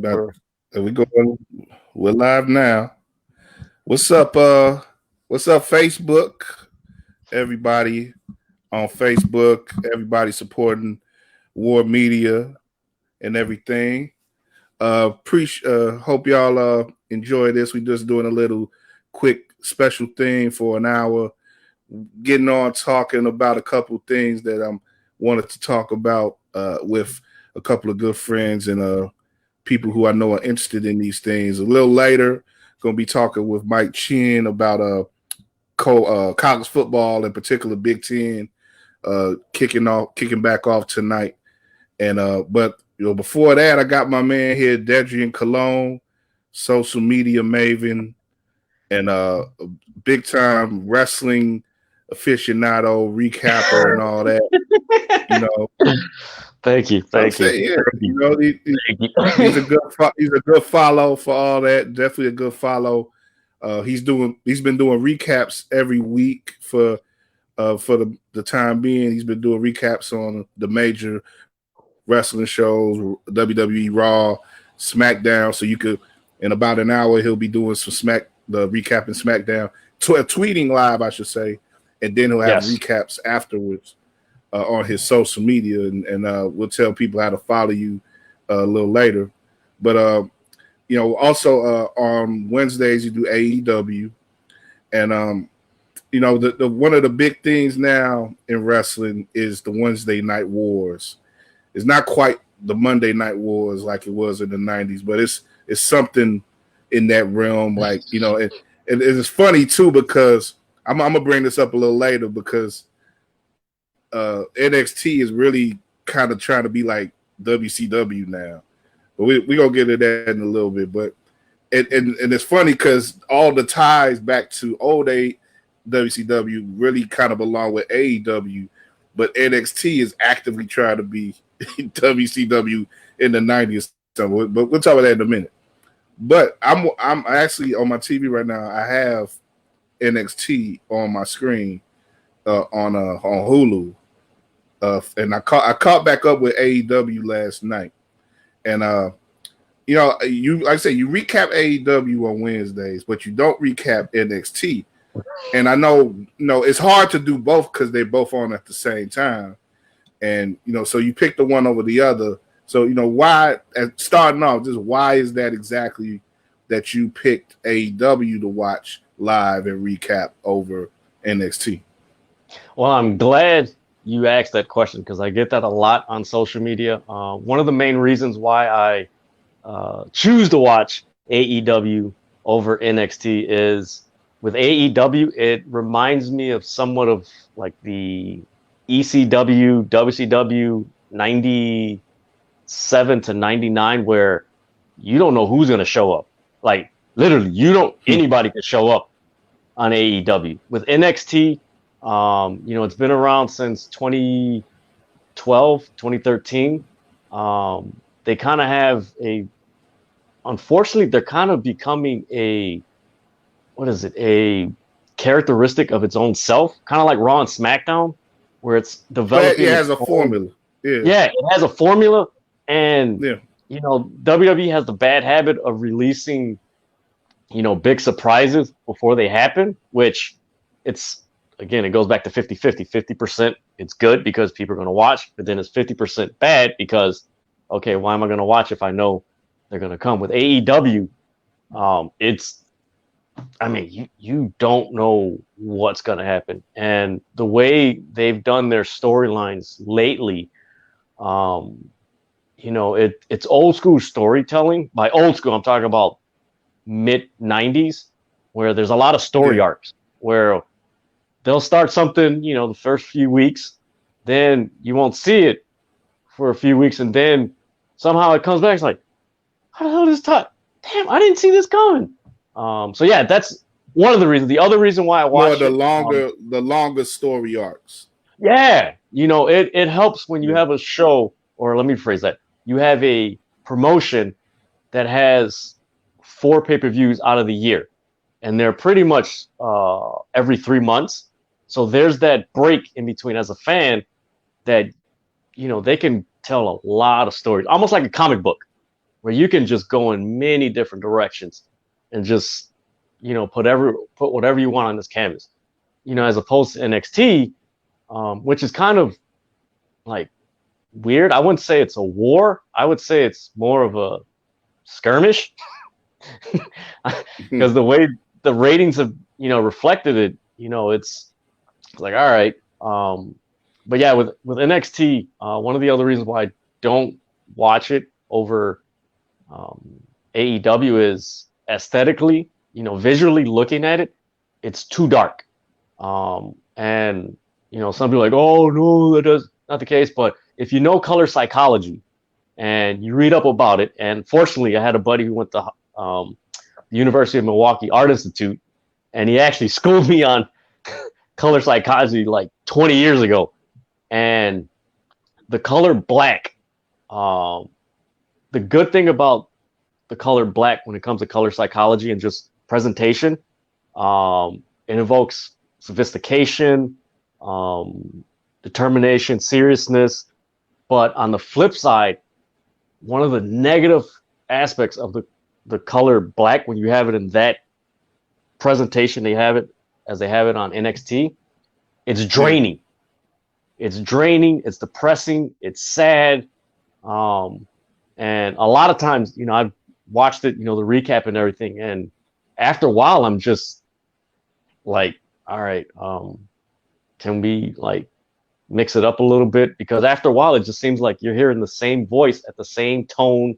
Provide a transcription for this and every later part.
About we going. We're live now. What's up? What's up, Facebook? Everybody on Facebook. Everybody supporting WARR Media and everything. Hope y'all enjoy this. We just doing a little quick special thing for an hour, getting on talking about a couple things that I wanted to talk about with a couple of good friends and people who I know are interested in these things. A little later, going to be talking with Mike Chen about college football, in particular Big Ten, kicking back off tonight. And but before that, I got my man here, Dedrian Cologne, social media maven, and big time wrestling aficionado, recapper, and all that. Thank you. He's a good follow for all that. Definitely a good follow. He's been doing recaps every week for the time being. He's been doing recaps on the major wrestling shows, WWE Raw, SmackDown. So you could, in about an hour, he'll be doing the recapping SmackDown, tweeting live, I should say, and then he'll have recaps afterwards on his social media, and we'll tell people how to follow you a little later. But also on Wednesdays you do AEW, and the one of the big things now in wrestling is the Wednesday Night Wars. It's not quite the Monday Night Wars like it was in the 90s, but it's something in that realm. Like, and it's funny too, because I'm gonna bring this up a little later, because NXT is really kind of trying to be like WCW now. But we gonna get to that in a little bit. But and it's funny because all the ties back to old WCW really kind of belong with AEW, but NXT is actively trying to be WCW in the 90s. But we'll talk about that in a minute. But I'm actually on my TV right now. I have NXT on my screen on Hulu, and I caught back up with AEW last night, and you like I say, you recap AEW on Wednesdays, but you don't recap NXT. And I know it's hard to do both because they're both on at the same time. And, so you pick the one over the other. So, why, starting off, just why is that exactly that you picked AEW to watch live and recap over NXT? Well, I'm glad you asked that question because I get that a lot on social media. One of the main reasons why I choose to watch AEW over NXT is with AEW, it reminds me of somewhat of like the ECW, WCW 97 to 99, where you don't know who's going to show up. Like literally, anybody can show up on AEW. With NXT, it's been around since 2012, 2013. They kind of have unfortunately, they're kind of becoming a characteristic of its own self, kind of like Raw and SmackDown, where it's developing. It has a formula. Yeah, it has a formula, and WWE has the bad habit of releasing, big surprises before they happen, which it goes back to 50-50. 50% it's good because people are going to watch, but then it's 50% bad because, okay, why am I going to watch if I know they're going to come? With AEW, you don't know what's going to happen. And the way they've done their storylines lately, it's old school storytelling. By old school, I'm talking about mid-90s, where there's a lot of story arcs, where they'll start something, the first few weeks, then you won't see it for a few weeks, and then somehow it comes back. It's like, how the hell did this time? Damn, I didn't see this coming. That's one of the reasons. The other reason why I watch the longer story arcs. Yeah, it helps when you have a show, or let me rephrase that. You have a promotion that has 4 pay-per-views out of the year, and they're pretty much every 3 months. So there's that break in between as a fan that, they can tell a lot of stories, almost like a comic book. where you can just go in many different directions and just, put whatever you want on this canvas, as opposed to NXT, which is kind of like weird. I wouldn't say it's a war. I would say it's more of a skirmish because the way the ratings have, reflected it, it's like, all right. But yeah, with NXT, one of the other reasons why I don't watch it over AEW is aesthetically, visually looking at it, it's too dark. And some people are like, oh no, that is not the case. But if you know color psychology and you read up about it, and fortunately, I had a buddy who went to the University of Milwaukee Art Institute, and he actually schooled me on color psychology like 20 years ago. And the color black, the good thing about the color black when it comes to color psychology and just presentation, it evokes sophistication, determination, seriousness. But on the flip side, one of the negative aspects of the color black, when you have it in that presentation, they have it as they have it on NXT, it's draining. It's draining. It's depressing. It's sad. And a lot of times, I've watched it, the recap and everything. And after a while, I'm just like, all right, can we like mix it up a little bit? Because after a while, it just seems like you're hearing the same voice at the same tone,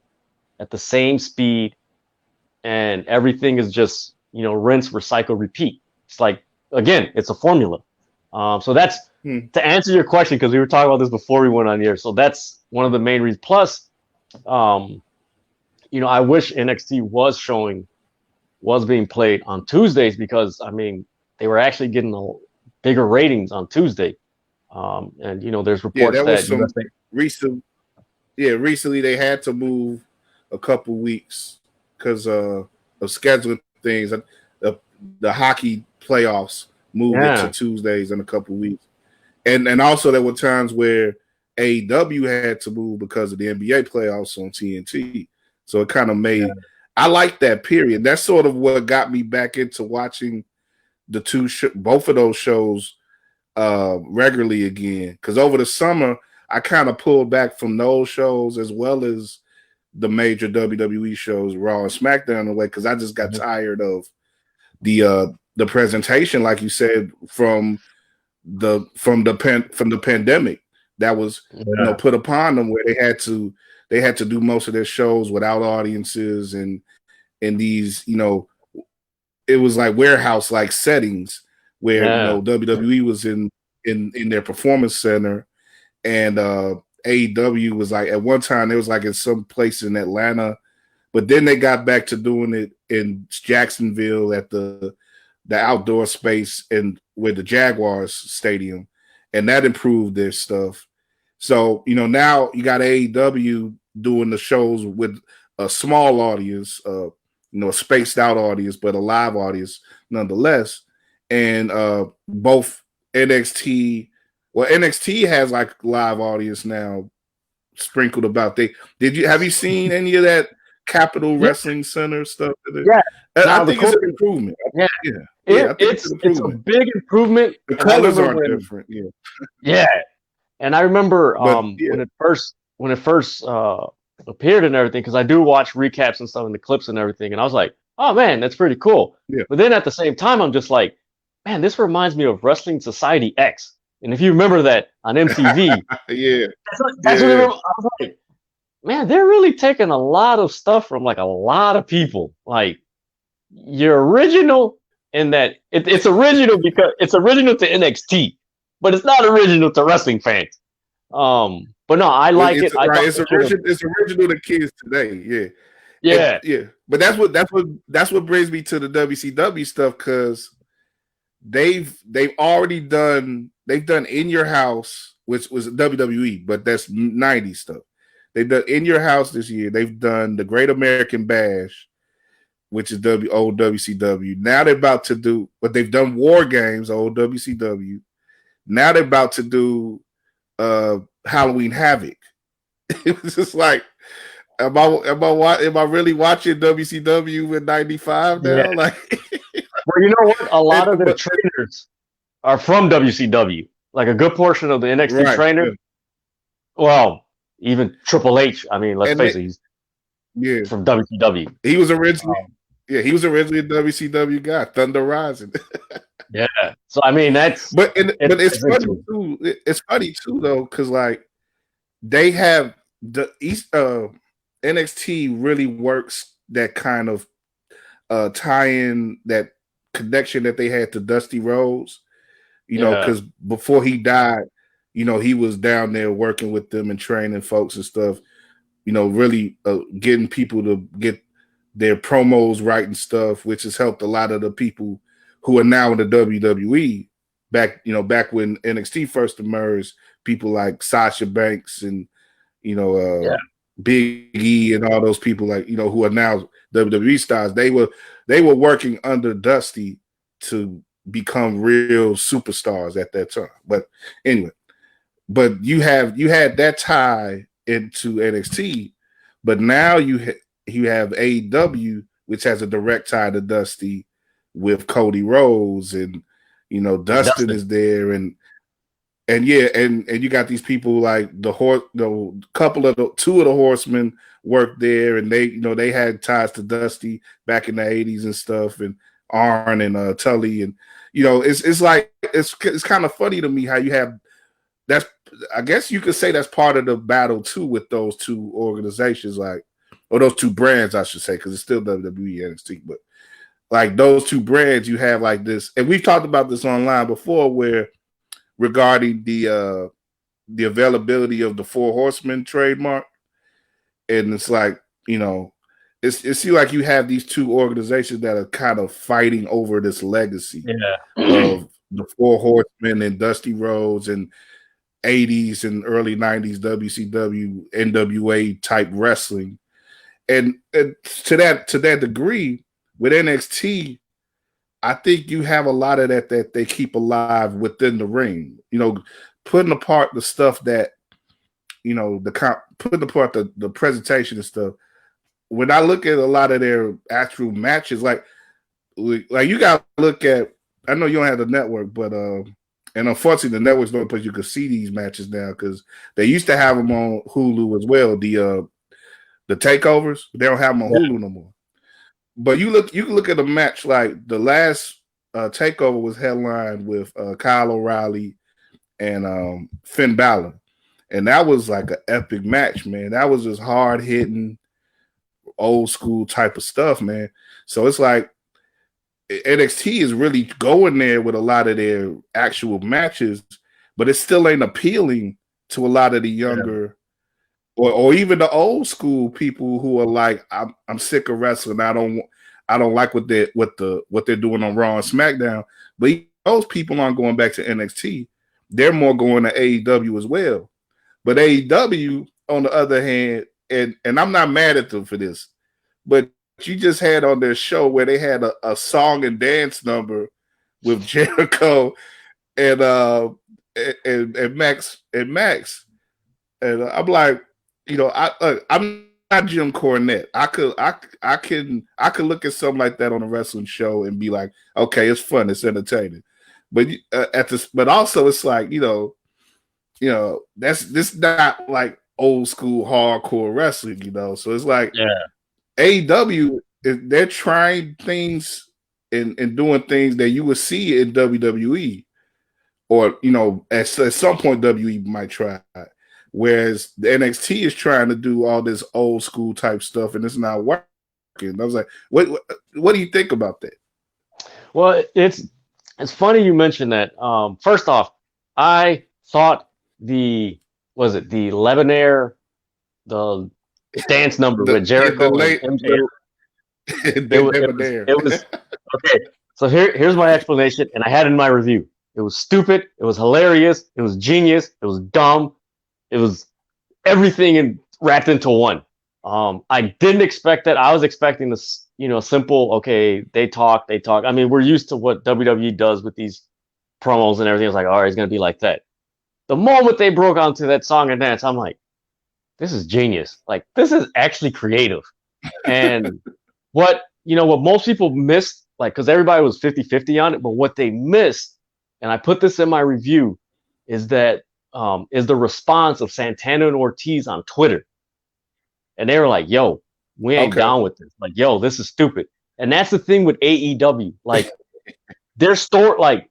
at the same speed. And everything is just, rinse, recycle, repeat. It's like, again, it's a formula. So that's to answer your question, because we were talking about this before we went on here. So that's one of the main reasons. Plus, I wish NXT was being played on Tuesdays, because they were actually getting bigger ratings on Tuesday. And there's reports recently they had to move a couple weeks because of scheduling things. The hockey playoffs moved it to Tuesdays in a couple weeks. And also there were times where AEW had to move because of the NBA playoffs on TNT. So it kind of made I like that period. That's sort of what got me back into watching both of those shows regularly again. Because over the summer, I kind of pulled back from those shows as well as the major WWE shows, Raw and SmackDown, in a way, because I just got tired of the presentation, like you said, from the pandemic that was put upon them, where they had to do most of their shows without audiences and in these it was like warehouse like settings where WWE was in their performance center, and AEW was like at one time it was like in some place in Atlanta, but then they got back to doing it in Jacksonville at the outdoor space and with the Jaguars stadium, and that improved their stuff. So, now you got AEW doing the shows with a small audience, a spaced out audience, but a live audience nonetheless. And both NXT has like live audience now sprinkled about. Have you seen any of that Capitol Wrestling Center stuff? Yeah. I think it's an improvement. Yeah. It's a big improvement. The colors are different. Yeah. And I remember when it first appeared and everything, because I do watch recaps and stuff and the clips and everything, and I was like, oh man, that's pretty cool. Yeah. But then at the same time, I'm just like, man, this reminds me of Wrestling Society X. And if you remember that on MTV, that's what I was like, man, they're really taking a lot of stuff from like a lot of people. Like, you're original in that it's original because it's original to NXT, but it's not original to wrestling fans. But no, I like it. It's original to kids today. Yeah. But that's what brings me to the WCW stuff, because they've already done In Your House, which was WWE, but that's 90s stuff. They've done In Your House this year. They've done the Great American Bash, which is old WCW. Now they're about to do, but they've done War Games, old WCW. Now they're about to do Halloween Havoc. It was just like, am I really watching WCW in '95 Yeah. now? Like, Well, you know what? A lot of the but trainers are from WCW. Like a good portion of the NXT right, trainers. yeah. Well, even Triple H. I mean, let's And face it, he's yeah, from WCW. he was originally Um, he was originally a WCW guy, Thunder Rising. yeah. So I mean, that's But it's it's funny interesting. too. It's funny too though, because like they have the East NXT really works that kind of tie-in, that connection that they had to Dusty Rhodes. Yeah. Because before he died, he was down there working with them and training folks and stuff. Really getting people to get their promos right and stuff, which has helped a lot of the people who are now in the WWE. Back when NXT first emerged, people like Sasha Banks and you know Yeah. Big E and all those people, like who are now WWE stars. They were working under Dusty to become real superstars at that time. But anyway, but you had that tie into NXT, but now you have AEW, which has a direct tie to Dusty with Cody Rhodes, and Dustin Dustin. is there, and yeah, and you got these people like the two of the Horsemen worked there, and they had ties to Dusty back in the '80s and stuff, and Arn and Tully, and it's like it's kind of funny to me how you have that's I guess you could say that's part of the battle too with those two organizations, like, or those two brands, I should say, because it's still WWE and NXT, but like those two brands, you have like this, and we've talked about this online before, where regarding the availability of the Four Horsemen trademark, and it's like it seems like you have these two organizations that are kind of fighting over this legacy Yeah. of the Four Horsemen and Dusty Rhodes and '80s and early '90s WCW, NWA type wrestling, and to that degree with NXT, I think you have a lot of that they keep alive within the ring. Putting apart the stuff that putting apart the presentation and stuff. When I look at a lot of their actual matches, like you got to look at. I know you don't have the network, but and unfortunately, the network's the only place you can see these matches now, because they used to have them on Hulu as well. The takeovers, they don't have them on Yeah. Hulu no more. But you can look at a match like the last takeover was headlined with Kyle O'Reilly and Finn Balor, and that was like an epic match, man. That was just hard hitting, old school type of stuff, man. So it's like NXT is really going there with a lot of their actual matches, but it still ain't appealing to a lot of the Yeah. younger or even the old school people who are like, I'm sick of wrestling. I don't like what they're doing on Raw and SmackDown. But those people aren't going back to NXT. They're more going to AEW as well. But AEW, on the other hand, and I'm not mad at them for this, but you just had on their show where they had a song and dance number with Jericho and Max and I'm like, I'm not Jim Cornette. I could look at something like that on a wrestling show and be like, okay, it's fun, it's entertaining, but but also it's like that's this not like old school hardcore wrestling, so it's like Yeah. AEW, they're trying things and doing things that you would see in WWE, or at some point WWE might try. Whereas the NXT is trying to do all this old school type stuff, and it's not working. I was like, what do you think about that? Well, it's funny you mentioned that. First off, I thought the Lebonair, the dance number with The Jericho and late MJF. the It was okay. So here's my explanation, and I had it in my review. It was stupid. It was hilarious. It was genius. It was dumb. It was everything wrapped into one. I didn't expect that. I was expecting this, simple. Okay, they talk. I mean, we're used to what WWE does with these promos and everything. It's like, all right, it's gonna be like that. The moment they broke onto that song and dance, I'm like, this is genius. Like, this is actually creative. And what most people missed, like, because everybody was 50-50 on it, but what they missed, and I put this in my review, is that is the response of Santana and Ortiz on Twitter. And they were like, yo, we ain't down with this. Like, yo, this is stupid. And that's the thing with AEW. Like, their storytelling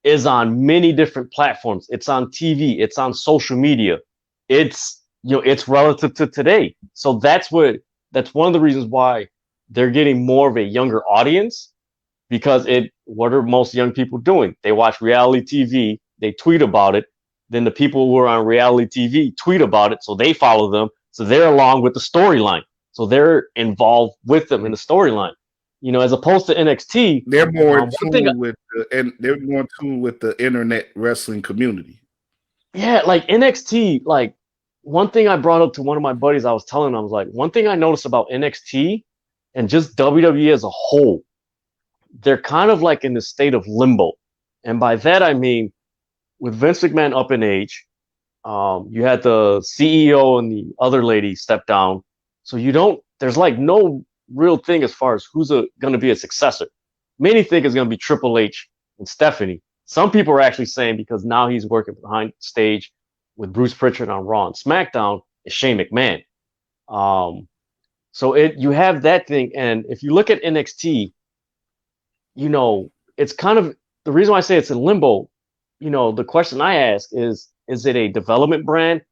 is on many different platforms. It's on TV. It's on social media. It's relative to today. So that's one of the reasons why they're getting more of a younger audience, because what are most young people doing? They watch reality TV, they tweet about it. Then the people who are on reality TV tweet about it, so they follow them. So they're along with the storyline. So they're involved with them in the storyline. As opposed to NXT, they're more in tune with the internet wrestling community. Yeah, like NXT, like one thing I brought up to one of my buddies, I was telling him, I was like, one thing I noticed about NXT and just WWE as a whole, they're kind of like in the state of limbo. And by that, I mean, with Vince McMahon up in age, you had the CEO and the other lady step down. So there's like no real thing as far as who's going to be a successor. Many think it's going to be Triple H and Stephanie. Some people are actually saying, because now he's working behind stage with Bruce Pritchard on Raw and SmackDown, is Shane McMahon. So you have that thing. And if you look at NXT, it's kind of the reason why I say it's in limbo. The question I ask is it a development brand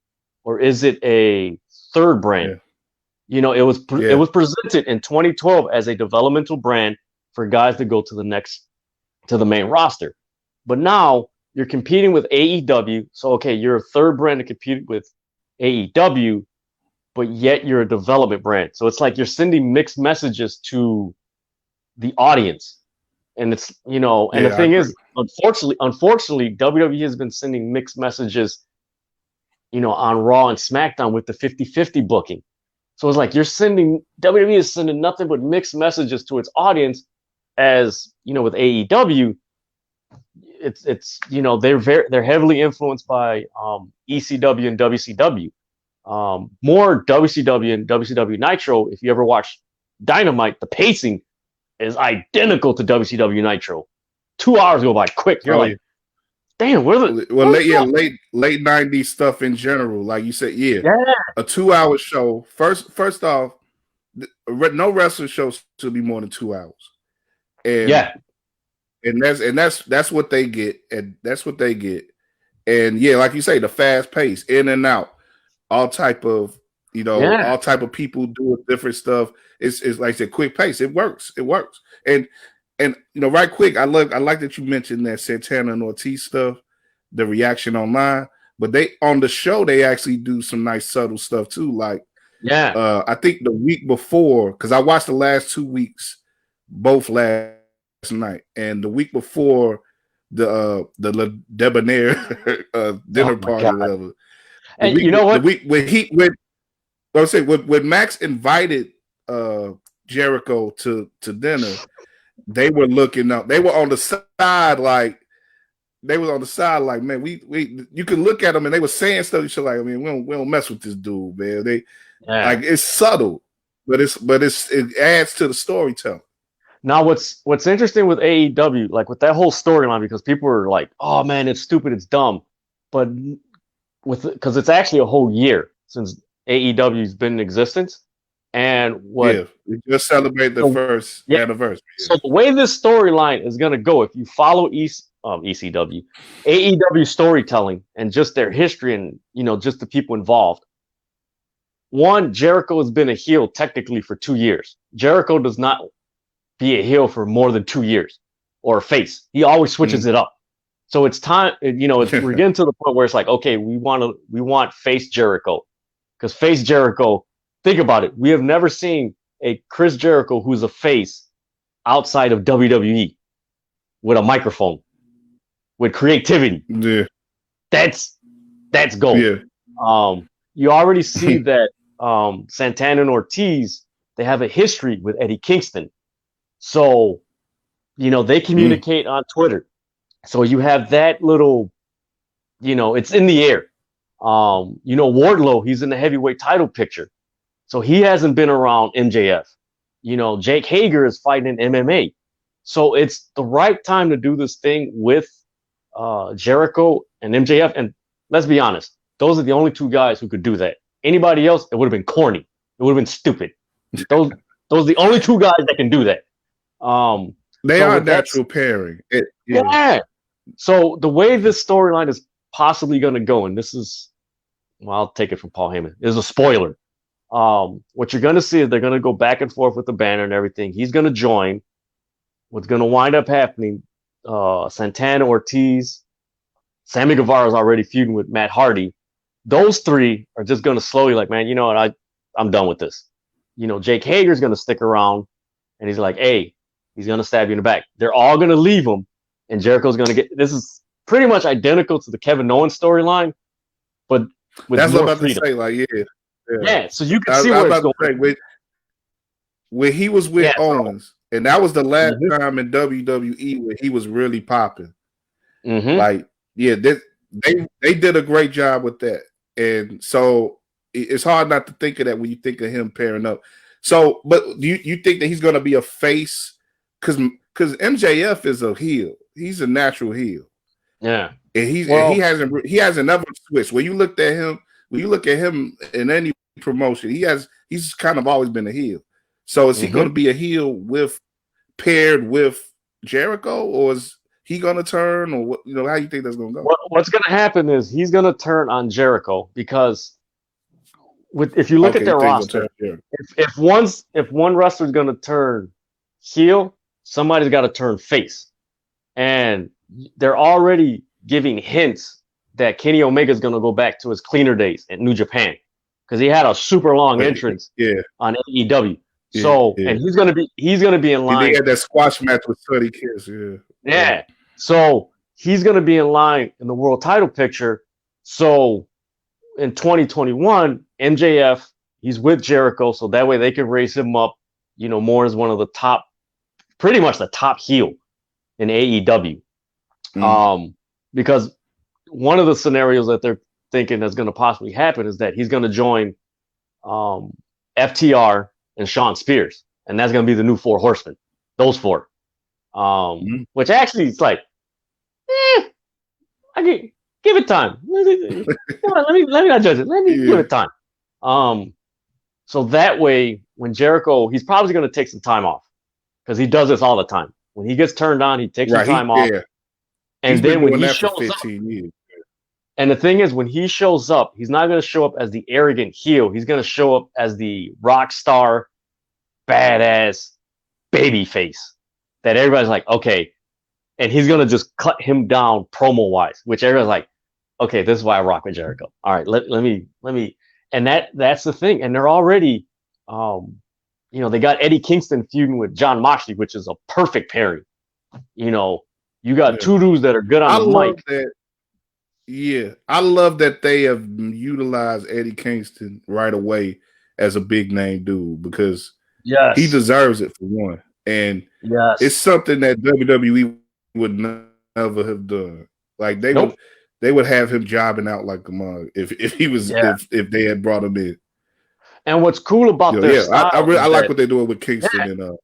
or is it a third brand? Yeah. It was presented in 2012 as a developmental brand for guys to go to the main roster. But now you're competing with AEW. So, okay, you're a third brand to compete with AEW, but yet you're a development brand. So it's like you're sending mixed messages to the audience. And it's, the thing is, unfortunately, WWE has been sending mixed messages, on Raw and SmackDown with the 50-50 booking. So it's like WWE is sending nothing but mixed messages to its audience, as, with AEW, it's they're heavily influenced by ECW and WCW. More WCW and WCW Nitro. If you ever watch Dynamite, the pacing is identical to WCW Nitro. 2 hours go by quick. You're like, damn, late 90s stuff in general, like you said, a 2 hour show. First off, no wrestling show should be more than 2 hours. And that's what they get, and that's what they get. And like you say, the fast pace, in and out, all type of all type of people doing different stuff. It's like I said, quick pace. It works. And right quick, I like that you mentioned that Santana and Ortiz stuff, the reaction online. But they on the show, they actually do some nice subtle stuff too. Like I think the week before, because I watched the last 2 weeks, both last night, and the week before the Debonair dinner party or whatever. And you know what? The week when Max invited Jericho to dinner, they were looking up. They were on the side like man, we you can look at them and they were saying stuff. You should like, I mean, we don't mess with this dude, man. Like it's subtle, but it adds to the storytelling. Now, what's interesting with AEW, like with that whole storyline, because people are like, "Oh man, it's stupid, it's dumb," but because it's actually a whole year since AEW's been in existence, and we just celebrate the first anniversary. So the way this storyline is gonna go, if you follow ECW, AEW storytelling and just their history and just the people involved. One, Jericho has been a heel technically for 2 years. Jericho does not be a heel for more than 2 years, or a face. He always switches it up. So it's time, we're getting to the point where it's like, okay, we want face Jericho, because face Jericho, think about it. We have never seen a Chris Jericho who's a face outside of WWE with a microphone, with creativity. Yeah, that's gold. Yeah. You already see that Santana and Ortiz, they have a history with Eddie Kingston. So, they communicate on Twitter. So you have that little, it's in the air. Wardlow, he's in the heavyweight title picture. So he hasn't been around MJF. Jake Hager is fighting in MMA. So it's the right time to do this thing with Jericho and MJF. And let's be honest, those are the only two guys who could do that. Anybody else, it would have been corny. It would have been stupid. Those are the only two guys that can do that. They are a natural pairing. Yeah. So the way this storyline is possibly going to go, and this is, well, I'll take it from Paul Heyman, is a spoiler. What you're going to see is they're going to go back and forth with the banner and everything. He's going to join. What's going to wind up happening, Santana, Ortiz, Sammy Guevara is already feuding with Matt Hardy. Those three are just going to slowly like, man, you know what? I'm done with this. Jake Hager's going to stick around, and he's like, hey, he's going to stab you in the back. They're all going to leave him, and Jericho's going to get – this is pretty much identical to the Kevin Owens storyline, but with that's more what I'm about freedom. to say. Like, Yeah, so you can see where it's going. When he was with Owens, and that was the last time in WWE where he was really popping. Like, yeah, they did a great job with that. And so it's hard not to think of that when you think of him pairing up. So, but do you think that he's going to be a face? Because MJF is a heel. He's a natural heel. Yeah. And he hasn't ever switched. When you look at him in any promotion, he's kind of always been a heel. So is he going to be a heel paired with Jericho, or is he going to turn, or what? How you think that's going to go? What's going to happen is he's going to turn on Jericho, because if you look at their roster, if one wrestler is going to turn heel, somebody's got to turn face, and they're already giving hints that Kenny Omega is going to go back to his cleaner days at New Japan, because he had a super long entrance on AEW. And he's gonna be in line. They had that squash match with Sonny Kiss. Yeah. So he's gonna be in line in the world title picture. So in 2021, MJF, he's with Jericho, so that way they can raise him up, more as one of the top, pretty much the top heel in AEW. Because one of the scenarios that they're thinking that's going to possibly happen is that he's going to join FTR and Shawn Spears, and that's going to be the new Four Horsemen. Those four, which actually it's like, I can give it time. Let me not judge it. Let me give it time. So that way, when Jericho, he's probably going to take some time off, because he does this all the time. When he gets turned on, he takes some time off, and then when he shows up. And the thing is, when he shows up, he's not going to show up as the arrogant heel. He's going to show up as the rock star, badass baby face that everybody's like, okay. And he's going to just cut him down promo-wise, which everybody's like, okay, this is why I rock with Jericho. All right, let me. And that's the thing. And they're already, they got Eddie Kingston feuding with John Moxley, which is a perfect pairing. You got two dudes that are good on the mic. That. Yeah, I love that they have utilized Eddie Kingston right away as a big name dude, because he deserves it for one, and it's something that WWE would never have done. Like they would have him jobbing out like a mug if he was if they had brought him in. And what's cool about this, I like what they're doing with Kingston and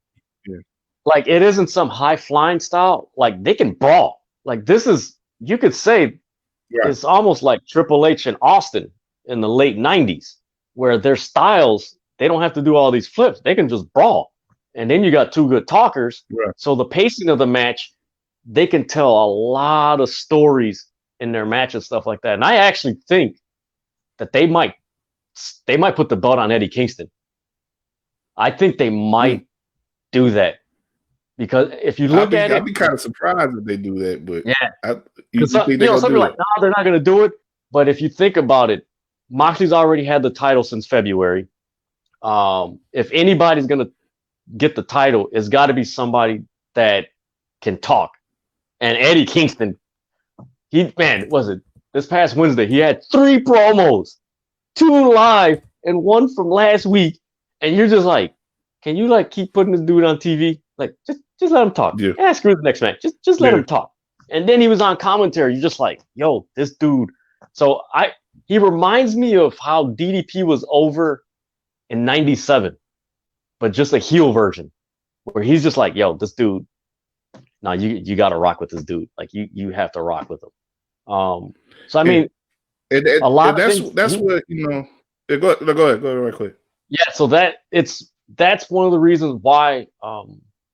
like it isn't some high flying style. Like they can brawl. Like this is, you could say. It's almost like Triple H and Austin in the late 90s, where their styles, they don't have to do all these flips. They can just brawl. And then you got two good talkers. Right. So the pacing of the match, they can tell a lot of stories in their match and stuff like that. And I actually think that they might put the belt on Eddie Kingston. I think they might do that. Because if you look at it, I'd be kind of surprised if they do that. But some people are like, no, they're not going to do it. But if you think about it, Moxley's already had the title since February. If anybody's going to get the title, it's got to be somebody that can talk. And Eddie Kingston, this past Wednesday, he had 3 promos, 2 live and 1 from last week. And you're just like, can you keep putting this dude on TV? Like, just let him talk. Yeah, screw the next match. Just let him talk. And then he was on commentary. You're just like, yo, this dude. So he reminds me of how DDP was over in '97, but just a heel version, where he's just like, yo, this dude. No, you got to rock with this dude. Like you have to rock with him. So I mean, a lot of things. That's what Go ahead right quick. Yeah, so that's one of the reasons why.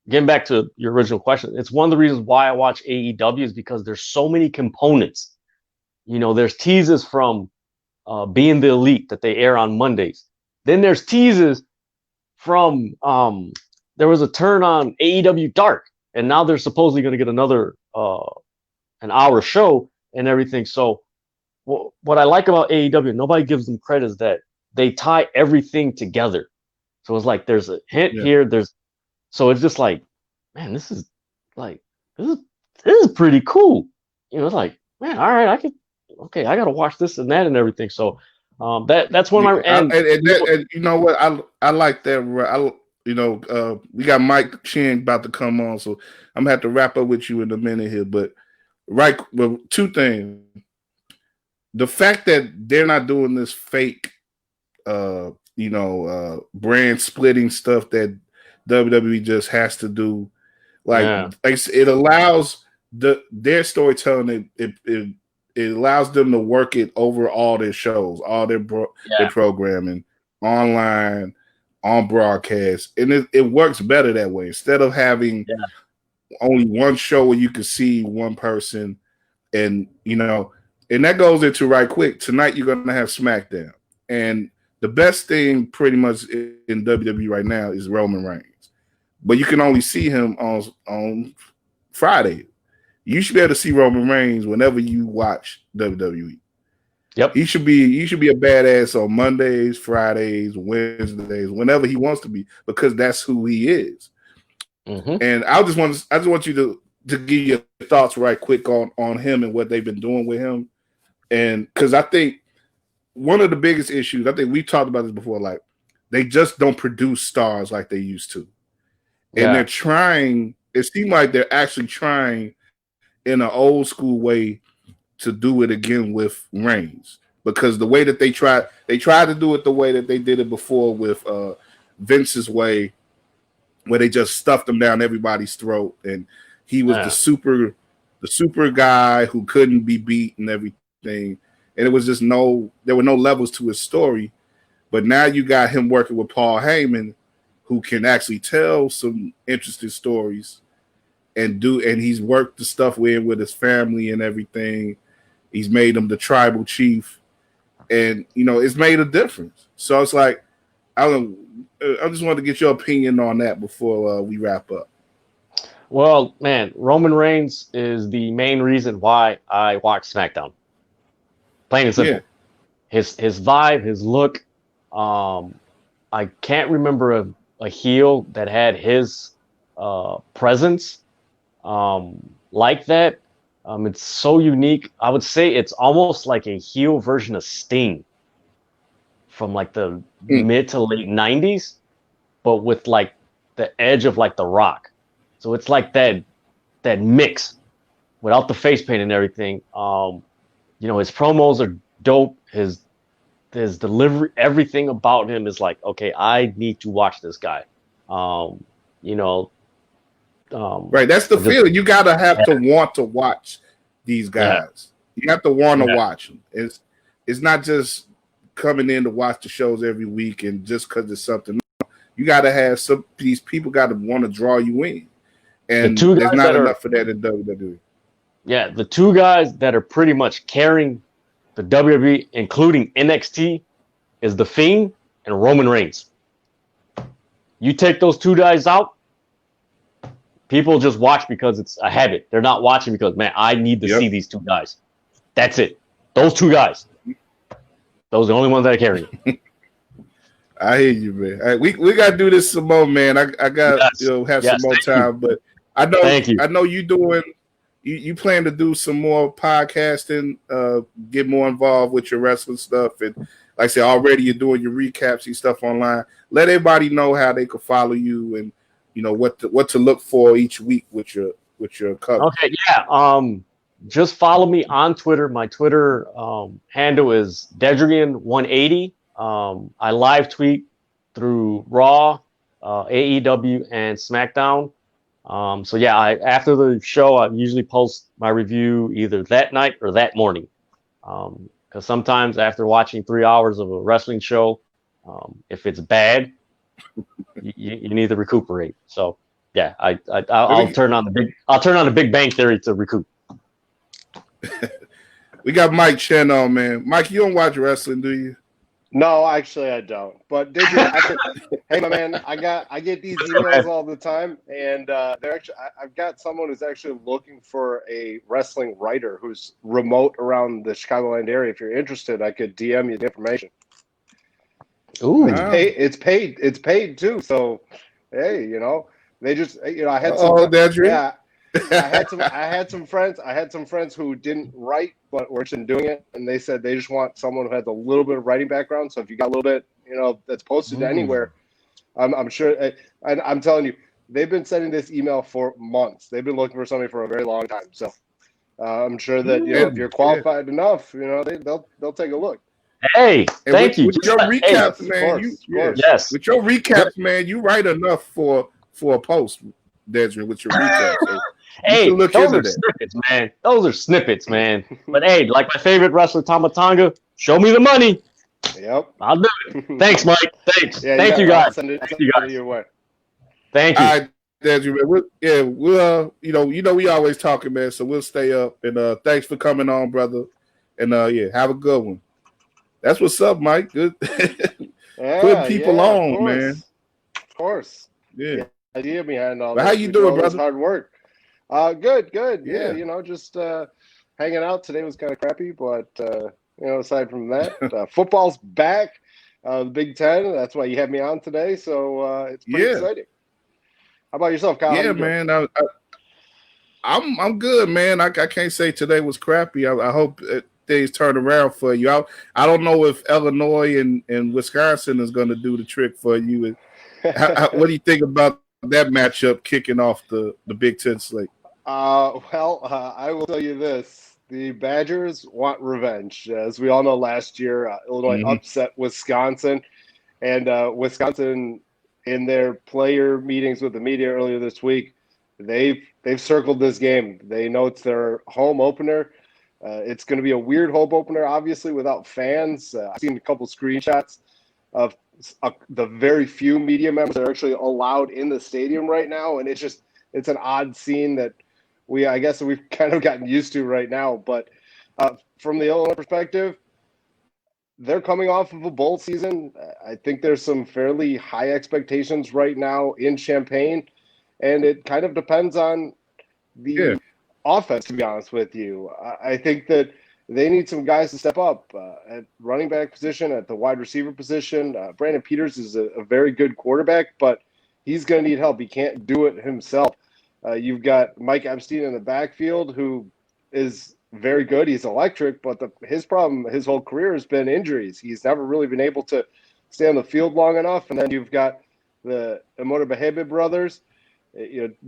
Getting back to your original question, it's one of the reasons why I watch AEW is because there's so many components. There's teases from Being the Elite that they air on Mondays. Then there's teases from there was a turn on AEW Dark, and now they're supposedly going to get another an hour show and everything. So what I like about AEW, nobody gives them credit, is that they tie everything together. So it's like there's a hint here, so it's just like, man, this is pretty cool. It's like, man, all right, I got to watch this and that and everything. So that's one of my and you know what, I like that. We got Mike Chen about to come on, so I'm gonna have to wrap up with you in a minute here. But two things: the fact that they're not doing this fake, brand splitting stuff that WWE just has to do. It allows their storytelling. It allows them to work it over all their shows, all their programming, online, on broadcast, and it works better that way. Instead of having only one show where you can see one person, and that goes into right quick. Tonight you're going to have SmackDown, and the best thing pretty much in WWE right now is Roman Reigns. But you can only see him on Friday. You should be able to see Roman Reigns whenever you watch WWE. Yep. He should be a badass on Mondays, Fridays, Wednesdays, whenever he wants to be, because that's who he is. Mm-hmm. And I just want you to give your thoughts right quick on him and what they've been doing with him. And because I think one of the biggest issues, I think we've talked about this before, like they just don't produce stars like they used to. And they're trying, it seems like they're actually trying in an old school way to do it again with Reigns. Because the way that they tried to do it the way that they did it before with Vince's way, where they just stuffed him down everybody's throat, and he was the super guy who couldn't be beat and everything. And it was just there were no levels to his story. But now you got him working with Paul Heyman, who can actually tell some interesting stories and he's worked the stuff with his family and everything. He's made him the tribal chief, and it's made a difference. So it's like, I just wanted to get your opinion on that before we wrap up. Well, man, Roman Reigns is the main reason why I watch SmackDown. Plain and simple. Yeah. His vibe, his look. I can't remember a heel that had his presence like that. It's so unique. I would say it's almost like a heel version of Sting from like the mid to late 90s, but with like the edge of like The Rock. So it's like that mix without the face paint and everything. His promos are dope. His delivery, everything about him is like, okay, I need to watch this guy. Right, that's the feeling. You gotta have to want to watch these guys. You have to want to watch them. It's not just coming in to watch the shows every week and just because it's something. You gotta have these people got to want to draw you in, and there's not enough for that in WWE. Yeah, the two guys that are pretty much carrying the WWE, including NXT, is The Fiend and Roman Reigns. You take those two guys out, people just watch because it's a habit. They're not watching because, man, I need to see these two guys. That's it. Those two guys. Those are the only ones that are carrying. I hear you, man. All right, we got to do this some more, man. I got have some more time, but I know you doing. You plan to do some more podcasting, get more involved with your wrestling stuff, and like I said, already you're doing your recaps and stuff online. Let everybody know how they can follow you and what to look for each week with your coverage. Okay, yeah. just follow me on Twitter. My Twitter handle is Dedrian180. I live tweet through Raw, AEW, and SmackDown. So yeah, after the show, I usually post my review either that night or that morning. Because sometimes after watching 3 hours of a wrestling show, if it's bad, you need to recuperate. So yeah, I'll turn on the Big Bang Theory to recoup. We got Mike Chen on, man. Mike, you don't watch wrestling, do you? No, actually, I don't. But hey, my man, I get these emails all the time, and I've got someone who's actually looking for a wrestling writer who's remote around the Chicagoland area. If you're interested, I could DM you the information. Ooh, it's paid too. So, hey, they just I had some. Dedrian. Yeah, I had some friends who didn't write but were interested in doing it, and they said they just want someone who has a little bit of writing background. So if you got a little bit, that's posted anywhere, I'm sure. And I'm telling you, they've been sending this email for months. They've been looking for somebody for a very long time. So I'm sure that if you're qualified enough, they'll take a look. Hey, thank you. With your recaps, man, with your recaps, man, you write enough for a post, Dedrian, with your recaps. So hey, those are snippets, man. Those are snippets, man. But hey, like my favorite wrestler, Tama Tonga, show me the money. Yep. I'll do it. Thanks, Mike. Thanks. Yeah, Thank you guys. Send it your way. Thank you. All right, Dedrian, we'll we always talking, man, so we'll stay up. And thanks for coming on, brother. And have a good one. That's what's up, Mike. Good. Putting people on, man. Of course. Yeah. The idea behind all that. How you doing, brother? Hard work. Good. Yeah, just hanging out. Today was kind of crappy, but aside from that, football's back. The Big Ten. That's why you had me on today. So it's pretty exciting. How about yourself, Kyle? Yeah, man. I'm good, man. I can't say today was crappy. I hope things turn around for you. I don't know if Illinois and Wisconsin is going to do the trick for you. What do you think about that matchup kicking off the Big Ten slate? I will tell you this. The Badgers want revenge. As we all know, last year, Illinois upset Wisconsin. And Wisconsin, in their player meetings with the media earlier this week, they've circled this game. They know it's their home opener. It's going to be a weird home opener, obviously, without fans. I've seen a couple screenshots of the very few media members that are actually allowed in the stadium right now, and it's an odd scene that I guess we've kind of gotten used to right now. But from the Illinois perspective, they're coming off of a bowl season. I think there's some fairly high expectations right now in Champaign, and it kind of depends on the offense, to be honest with you. I think that they need some guys to step up at running back position, at the wide receiver position. Brandon Peters is a very good quarterback, but he's going to need help. He can't do it himself. You've got Mike Epstein in the backfield, who is very good. He's electric, but his problem his whole career has been injuries. He's never really been able to stay on the field long enough. And then you've got the Emoto Behebe brothers,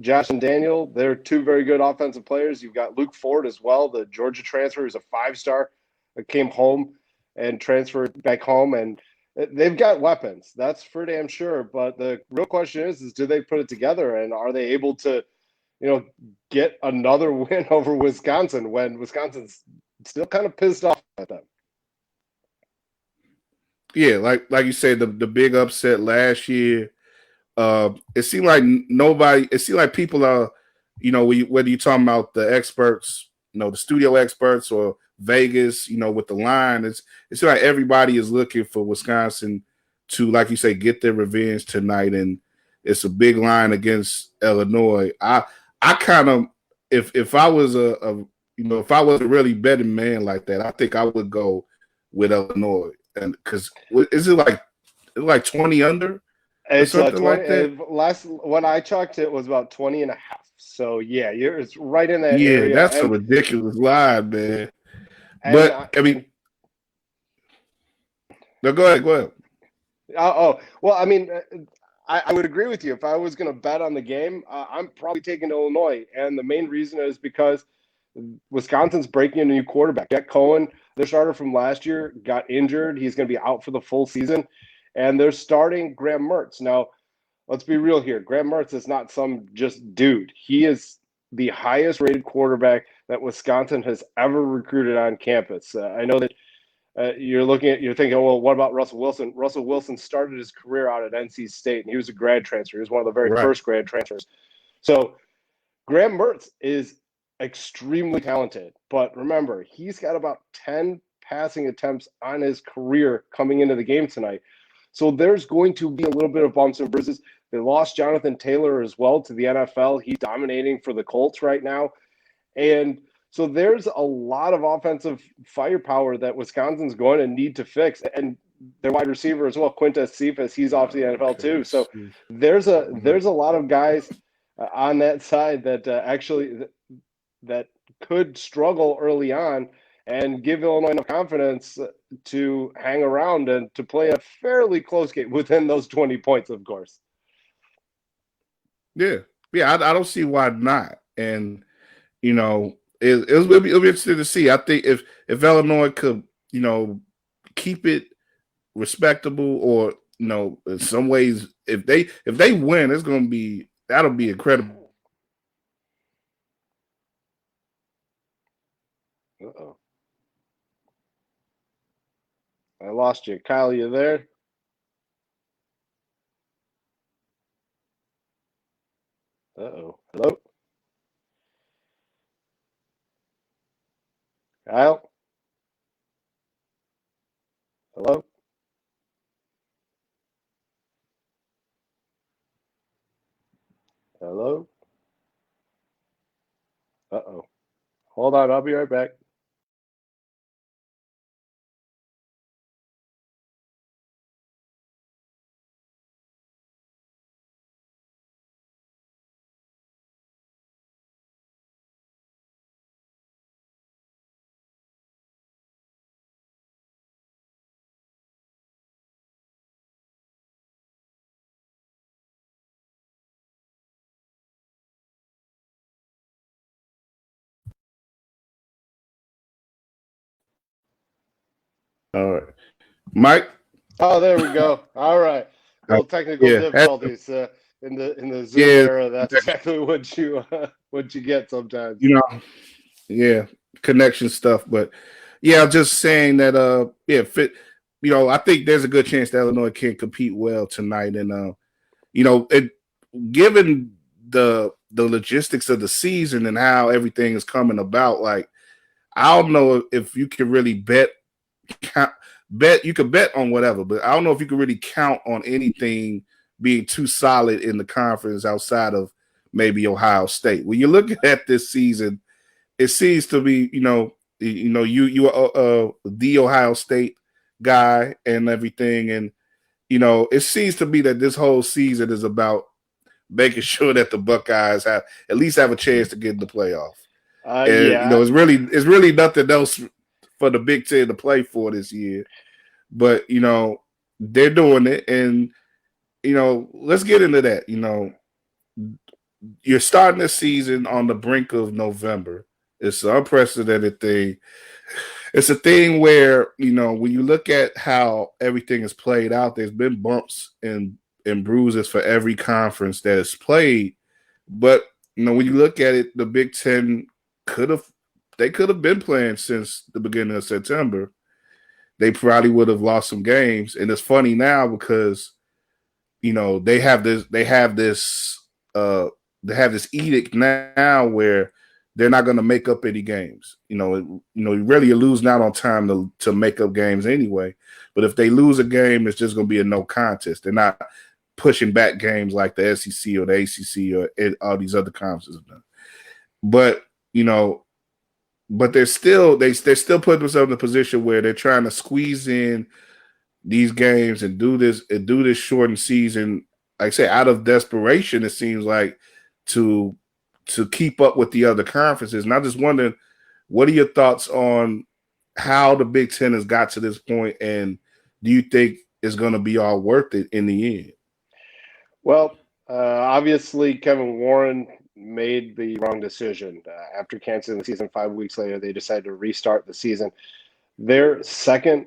Josh and Daniel. They're two very good offensive players. You've got Luke Ford as well, the Georgia transfer, who's a 5-star, that came home and transferred back home. And they've got weapons. That's for damn sure. But the real question is do they put it together, and are they able to get another win over Wisconsin when Wisconsin's still kind of pissed off at them? Yeah, like you said, the big upset last year. It seemed like people are, whether you're talking about the experts, the studio experts or Vegas, with the line, it seems like everybody is looking for Wisconsin to, like you say, get their revenge tonight. And it's a big line against Illinois. I kind of, if I was if I was a really betting man like that, I think I would go with Illinois. And because is it like 20 under? It's something 20, like that. When I checked, it was about 20.5. So yeah, it's right in that yeah, area. That's a ridiculous line, man. But no, go ahead. Well, I mean, I would agree with you. If I was going to bet on the game, I'm probably taking Illinois, and the main reason is because Wisconsin's breaking in a new quarterback. Jack Cohen, their starter from last year, got injured. He's going to be out for the full season. And they're starting Graham Mertz. Now, let's be real here. Graham Mertz is not some just dude. He is the highest rated quarterback that Wisconsin has ever recruited on campus. I know that you're thinking, oh, well, what about Russell Wilson? Russell Wilson started his career out at NC State, and he was a grad transfer. He was one of the very first grad transfers. So Graham Mertz is extremely talented. But remember, he's got about 10 passing attempts on his career coming into the game tonight. So there's going to be a little bit of bumps and bruises. They lost Jonathan Taylor as well to the NFL. He's dominating for the Colts right now. And so there's a lot of offensive firepower that Wisconsin's going to need to fix. And their wide receiver as well, Quintez Cephas, he's off to the NFL too. So there's a lot of guys on that side that that could struggle early on and give Illinois enough confidence to hang around and to play a fairly close game within those 20 points, of course. Yeah. I don't see why not. And, it'll be interesting to see. I think if Illinois could, keep it respectable, or, in some ways, if they win, that'll be incredible. Uh-oh. I lost you. Kyle, you there? Uh-oh. Hello? Kyle? Hello? Hello? Uh-oh. Hold on. I'll be right back. All right. Mike? Oh, there we go. All right. Well, technical difficulties in the Zoom era. That's exactly what you get sometimes. Connection stuff. But I'm just saying that I think there's a good chance that Illinois can compete well tonight. And given the logistics of the season and how everything is coming about, like, I don't know if you can really bet. You could bet on whatever, but I don't know if you can really count on anything being too solid in the conference outside of maybe Ohio State. When you look at this season, it seems to be, you are the Ohio State guy and everything, and it seems to be that this whole season is about making sure that the Buckeyes at least have a chance to get in the playoff. It's really nothing else for the Big Ten to play for this year. But, they're doing it. And, let's get into that. You're starting the season on the brink of November. It's an unprecedented thing. It's a thing where, when you look at how everything is played out, there's been bumps and bruises for every conference that is played. But, when you look at it, the Big Ten could have been playing since the beginning of September. They probably would have lost some games. And it's funny now because, they have this edict now where they're not going to make up any games. You really lose out on time to make up games anyway. But if they lose a game, it's just going to be a no contest. They're not pushing back games like the SEC or the ACC or all these other conferences have done. But, but they're still putting themselves in a position where they're trying to squeeze in these games and do this shortened season. Like I say, out of desperation, it seems like to keep up with the other conferences. And I just wondering, what are your thoughts on how the Big Ten has got to this point, and do you think it's going to be all worth it in the end? Well, obviously, Kevin Warren made the wrong decision. After canceling the season 5 weeks later, they decided to restart the season. Their second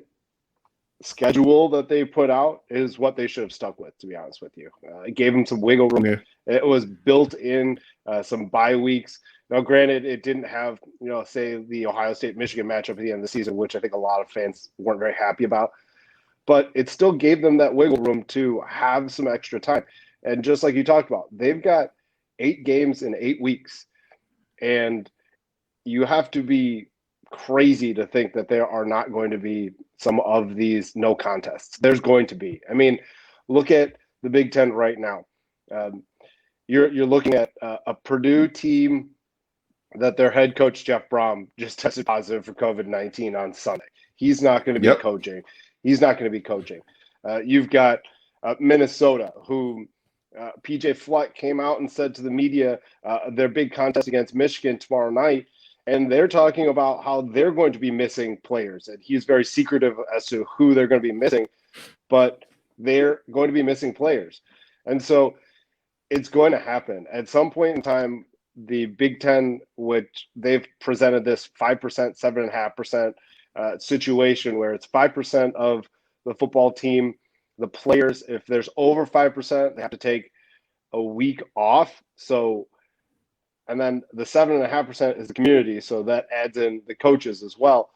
schedule that they put out is what they should have stuck with, to be honest with you. It gave them some wiggle room. Yeah. It was built in some bye weeks. Now, granted, it didn't have, say the Ohio State-Michigan matchup at the end of the season, which I think a lot of fans weren't very happy about. But it still gave them that wiggle room to have some extra time. And just like you talked about, they've got 8 games in 8 weeks. And you have to be crazy to think that there are not going to be some of these no contests. There's going to be. I mean, look at the Big Ten right now. You're looking at a Purdue team that their head coach, Jeff Brom, just tested positive for COVID-19 on Sunday. He's not going to be coaching. He's not going to be coaching. You've got Minnesota, who PJ Fleck came out and said to the media their big contest against Michigan tomorrow night, and they're talking about how they're going to be missing players. And he's very secretive as to who they're going to be missing, but they're going to be missing players. And so it's going to happen. At some point in time, the Big Ten, which they've presented this 5%, 7.5% situation where it's 5% of the football team, the players, if there's over 5%, they have to take a week off. So, and then the 7.5% is the community. So that adds in the coaches as well.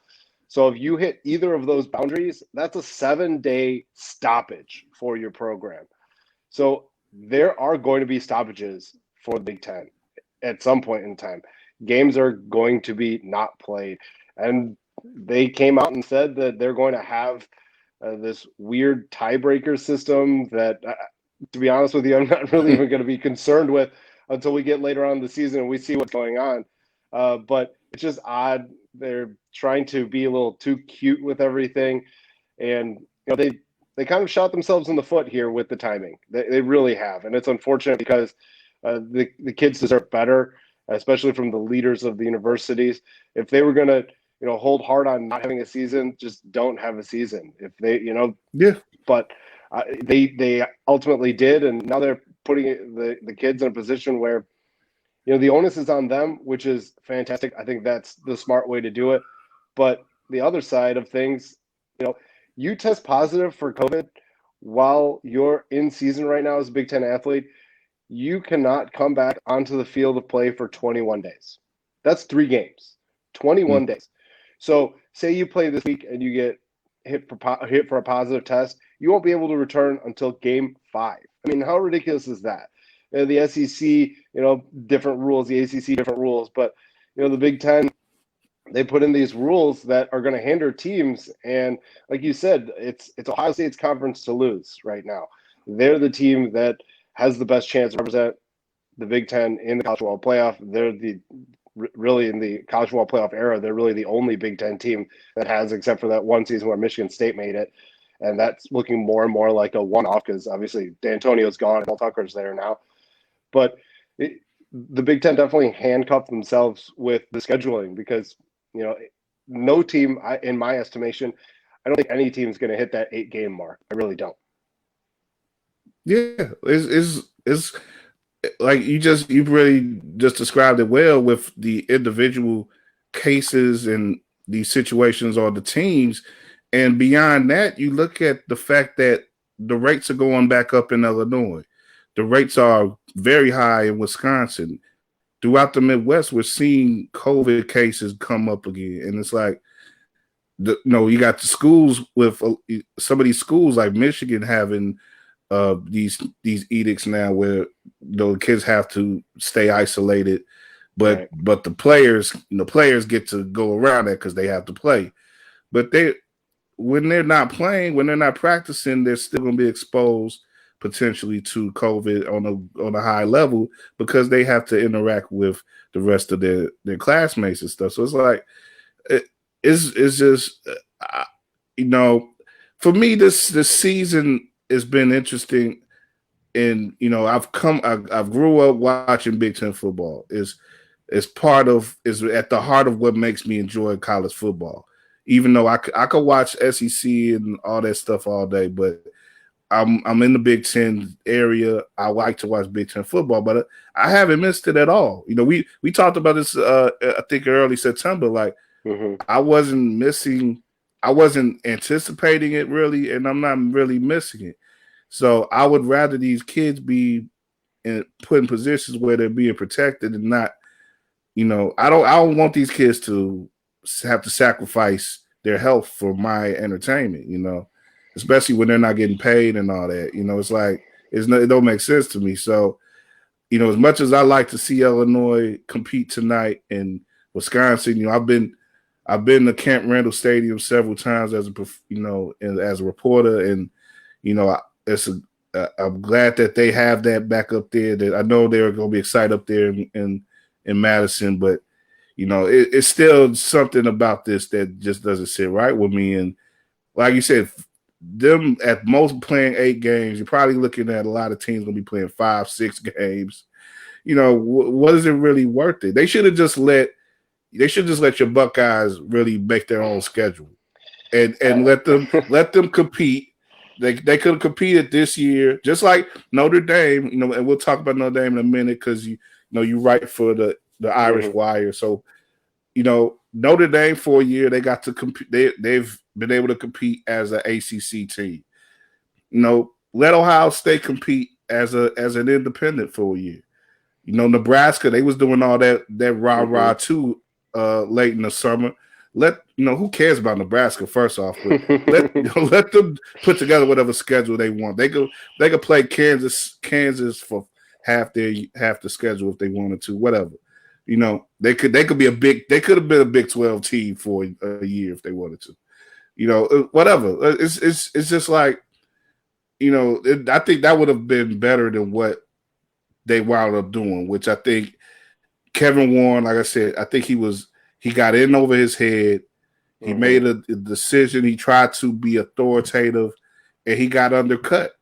So if you hit either of those boundaries, that's a 7-day stoppage for your program. So there are going to be stoppages for the Big Ten at some point in time. Games are going to be not played. And they came out and said that they're going to have this weird tiebreaker system that, to be honest with you, I'm not really even going to be concerned with until we get later on in the season and we see what's going on. But it's just odd. They're trying to be a little too cute with everything. And they kind of shot themselves in the foot here with the timing. They really have. And it's unfortunate because the kids deserve better, especially from the leaders of the universities. If they were going to, hold hard on not having a season, just don't have a season. If they, but they ultimately did. And now they're putting the kids in a position where, the onus is on them, which is fantastic. I think that's the smart way to do it. But the other side of things, you test positive for COVID while you're in season right now as a Big Ten athlete, you cannot come back onto the field of play for 21 days. That's 3 games, 21 days. So say you play this week and you get hit for a positive test, you won't be able to return until game 5. I mean, how ridiculous is that? The SEC, different rules, the ACC, different rules, but, the Big Ten, they put in these rules that are going to hinder teams. And like you said, it's Ohio State's conference to lose right now. They're the team that has the best chance to represent the Big Ten in the College Football Playoff. They're really in the College Football Playoff era, they're really the only Big Ten team that has, except for that one season where Michigan State made it. And that's looking more and more like a one-off because obviously D'Antonio's gone and Mel Tucker's there now. But the Big Ten definitely handcuffed themselves with the scheduling because, no team, in my estimation, I don't think any team is going to hit that 8-game mark. I really don't. Yeah, it's like you really just described it well with the individual cases and these situations or the teams. And beyond that, you look at the fact that the rates are going back up in Illinois. The rates are very high in Wisconsin. Throughout the Midwest, we're seeing COVID cases come up again. And it's like, you got the schools with some of these schools like Michigan having these edicts now where the kids have to stay isolated, but the players get to go around that because they have to play. But when they're not playing, when they're not practicing, they're still going to be exposed potentially to COVID on a high level because they have to interact with the rest of their classmates and stuff. So it's like it's just for me this season has been interesting. And I've grew up watching Big Ten football. Is at the heart of what makes me enjoy college football. Even though I could watch SEC and all that stuff all day, but I'm in the Big Ten area. I like to watch Big Ten football, but I haven't missed it at all. You know, we talked about this. I think early September. Like I wasn't missing. I wasn't anticipating it really, and I'm not really missing it. So I would rather these kids be put in positions where they're being protected and not. You know, I don't want these kids to have to sacrifice their health for my entertainment. You know, especially when they're not getting paid and all that. You know, it's like it don't make sense to me. So, you know, as much as I like to see Illinois compete tonight and Wisconsin, you know, I've been to Camp Randall Stadium several times as a reporter, and you know, I'm glad that they have that back up there. That I know they're going to be excited up there in Madison, but you know, it's still something about this that just doesn't sit right with me. And like you said, them at most playing 8 games, you're probably looking at a lot of teams going to be playing 5, 6 games. You know, what is it really worth it? They should just let your Buckeyes really make their own schedule and let them compete. They could have competed this year, just like Notre Dame. You know, and we'll talk about Notre Dame in a minute because you write for the Irish Wire. So, you know, Notre Dame for a year they got to compete. They've been able to compete as an ACC team. You know, let Ohio State compete as an independent for a year. You know, Nebraska, they was doing all that rah-rah too late in the summer. Who cares about Nebraska, first off? But let them put together whatever schedule they want. They could play Kansas for half the schedule if they wanted to, whatever. You know, they could have been a Big 12 team for a year if they wanted to. You know, whatever. It's just like, you know, I think that would have been better than what they wound up doing, which I think Kevin Warren, like I said, I think he got in over his head. He made a decision. He tried to be authoritative, and he got undercut.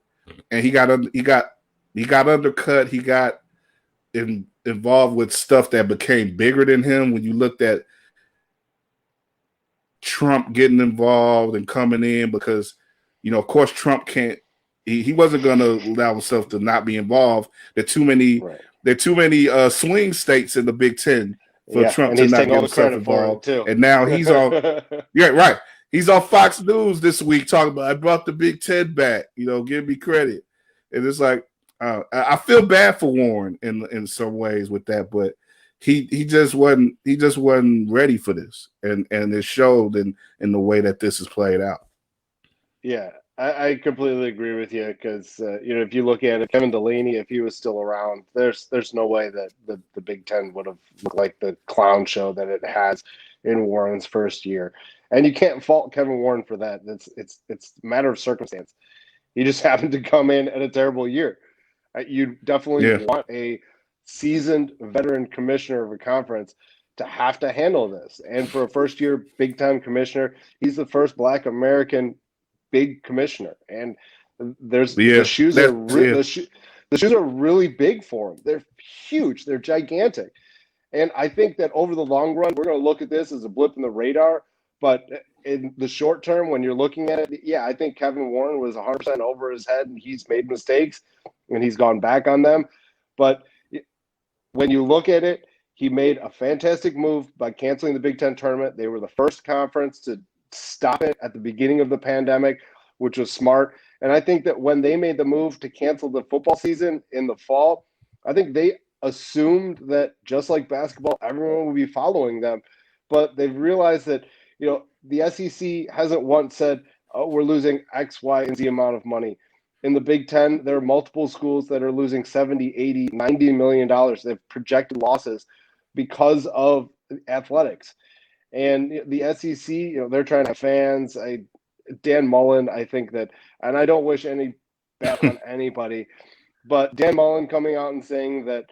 And he got undercut. He got involved with stuff that became bigger than him. When you looked at Trump getting involved and coming in, because, you know, of course, Trump can't. He wasn't going to allow himself to not be involved. There are too many swing states in the Big Ten for Trump to not get himself involved. And now he's on. Yeah, right. He's on Fox News this week talking about, I brought the Big Ten back. You know, give me credit. And it's like, I feel bad for Warren in some ways with that, but he just wasn't ready for this, and it showed in the way that this is played out. Yeah. I completely agree with you because, you know, if you look at it, Kevin Delaney, if he was still around, there's no way that the Big Ten would have looked like the clown show that it has in Warren's first year. And you can't fault Kevin Warren for that. It's a matter of circumstance. He just happened to come in at a terrible year. You definitely want a seasoned veteran commissioner of a conference to have to handle this. And for a first-year Big Ten commissioner, he's the first Black American big commissioner, and the shoes are really big for him. They're huge. They're gigantic. And I think that over the long run, we're going to look at this as a blip in the radar. But in the short term, when you're looking at it, yeah, I think Kevin Warren was 100% over his head, and he's made mistakes, and he's gone back on them. But when you look at it, he made a fantastic move by canceling the Big Ten tournament. They were the first conference to stop it at the beginning of the pandemic, which was smart. And I think that when they made the move to cancel the football season in the fall, I think they assumed that just like basketball, everyone would be following them. But they've realized that, you know, the SEC hasn't once said, oh, we're losing X, Y, and Z amount of money. In the Big Ten, there are multiple schools that are losing 70, 80, $90 million. They've projected losses because of athletics. And the SEC, you know, they're trying to have fans. Dan Mullen, I think that, and I don't wish any bad on anybody, but Dan Mullen coming out and saying that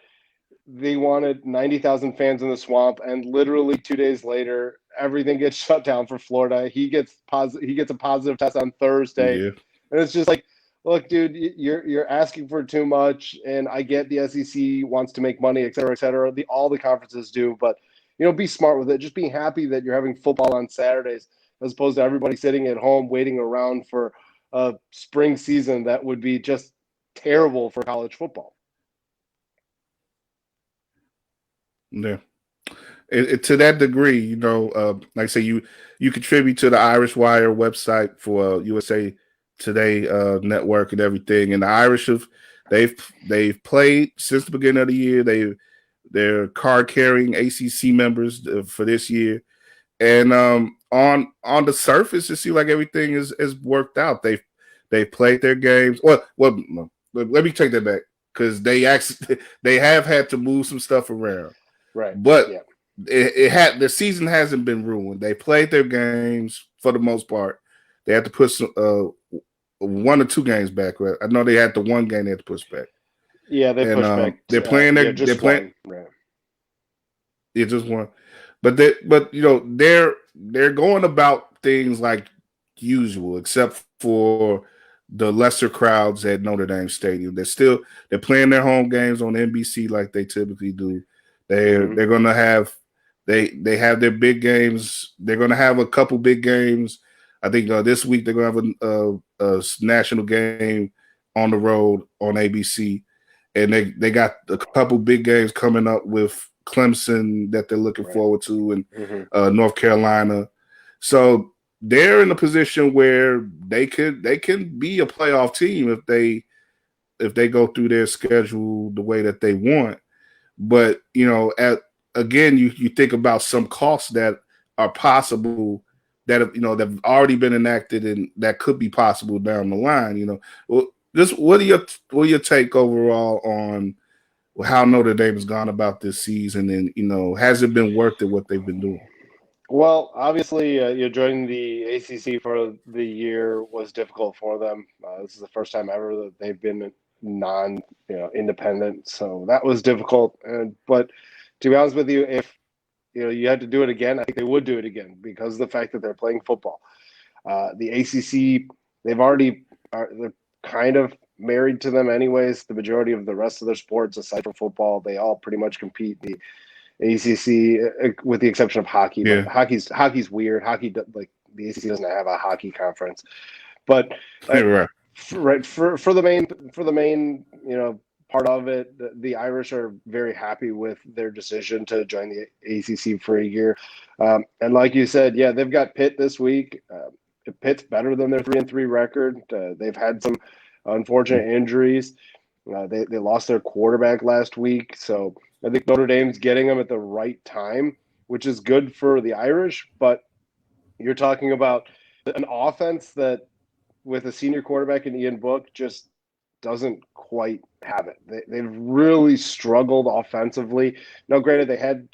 they wanted 90,000 fans in the swamp, and literally 2 days later, everything gets shut down for Florida. He gets a positive test on Thursday, and it's just like, look, dude, you're asking for too much, and I get the SEC wants to make money, et cetera, et cetera. All the conferences do, but you know, be smart with it. Just be happy that you're having football on Saturdays as opposed to everybody sitting at home waiting around for a spring season that would be just terrible for college football. Yeah. To that degree, you know, like I say, you contribute to the Irish Wire website for USA Today network and everything. And the Irish they've played since the beginning of the year. They're card carrying ACC members for this year, and on the surface, it seems like everything is worked out. They've played their games. Well, no, let me take that back, because they have had to move some stuff around, right? But yeah. The season hasn't been ruined. They played their games for the most part. They had to put some, 1 or 2 games back. Right? I know they had the one game they had to push back. Yeah, they pushed back. They're playing their. They're playing. Right. Yeah, just one. But you know, they're going about things like usual, except for the lesser crowds at Notre Dame Stadium. They're playing their home games on NBC like they typically do. They're going to have they have their big games. They're going to have a couple big games. I think this week they're going to have a national game on the road on ABC, and they got a couple big games coming up with Clemson that they're looking forward to, and North Carolina. So they're in a position where they can be a playoff team if they go through their schedule the way that they want. But you know, again, you think about some costs that are possible that have already been enacted and that could be possible down the line. You know, well, what are your take overall on how Notre Dame has gone about this season, and has it been worth it what they've been doing? Well, obviously, joining the ACC for the year was difficult for them. This is the first time ever that they've been independent, so that was difficult. But to be honest with you, if you had to do it again, I think they would do it again because of the fact that they're playing football. The ACC, they're kind of married to them anyways. The majority of the rest of their sports, aside from football, they all pretty much compete. The ACC, with the exception of hockey, but hockey's weird. Hockey, like the ACC doesn't have a hockey conference, but for the main part of it, the Irish are very happy with their decision to join the ACC for a year. And like you said, yeah, they've got Pitt this week. Pitt's better than their 3-3 record. They've had some unfortunate injuries. They lost their quarterback last week, so I think Notre Dame's getting them at the right time, which is good for the Irish. But you're talking about an offense that, with a senior quarterback in Ian Book, just doesn't quite have it. They've really struggled offensively. Now, granted, they had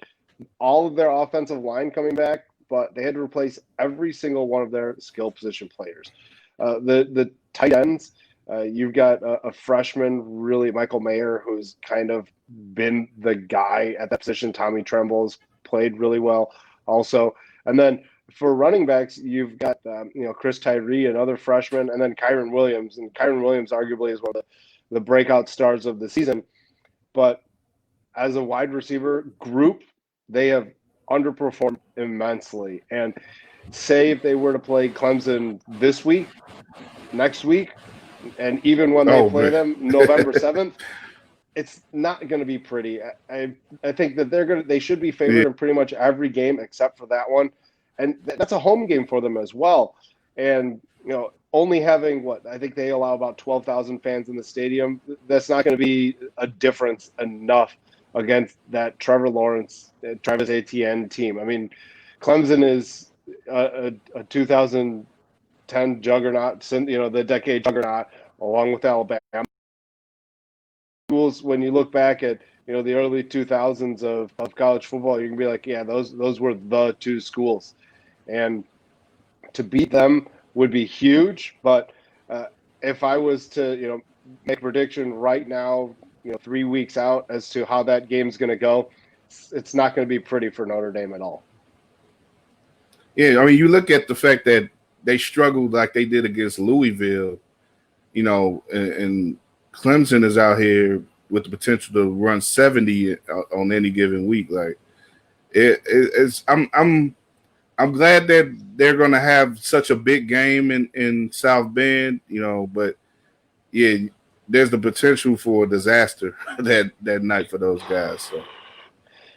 all of their offensive line coming back, but they had to replace every single one of their skill position players. The tight ends, you've got a freshman, really, Michael Mayer, who's kind of been the guy at that position. Tommy Tremble's played really well also. And then for running backs, you've got Chris Tyree, another freshman, and then Kyron Williams. And Kyron Williams arguably is one of the breakout stars of the season. But as a wide receiver group, they have underperformed immensely. And say if they were to play Clemson this week, next week, and even when they play them November 7th, it's not going to be pretty. I think that they should be favored in pretty much every game except for that one. And that's a home game for them as well. And, only having I think they allow about 12,000 fans in the stadium. That's not going to be a difference enough against that Trevor Lawrence, Travis Etienne team. I mean, Clemson is a 2010 juggernaut, the decade juggernaut, along with Alabama. Schools, when you look back at the early 2000s of college football, you can be like, yeah, those were the two schools, and to beat them would be huge. But if I was to make a prediction right now, 3 weeks out as to how that game's going to go, it's not going to be pretty for Notre Dame at all. Yeah, I mean, you look at the fact that they struggled like they did against Louisville, and Clemson is out here with the potential to run 70 on any given week. Like I'm I'm glad that they're going to have such a big game in South Bend, but yeah, there's the potential for a disaster that night for those guys. So.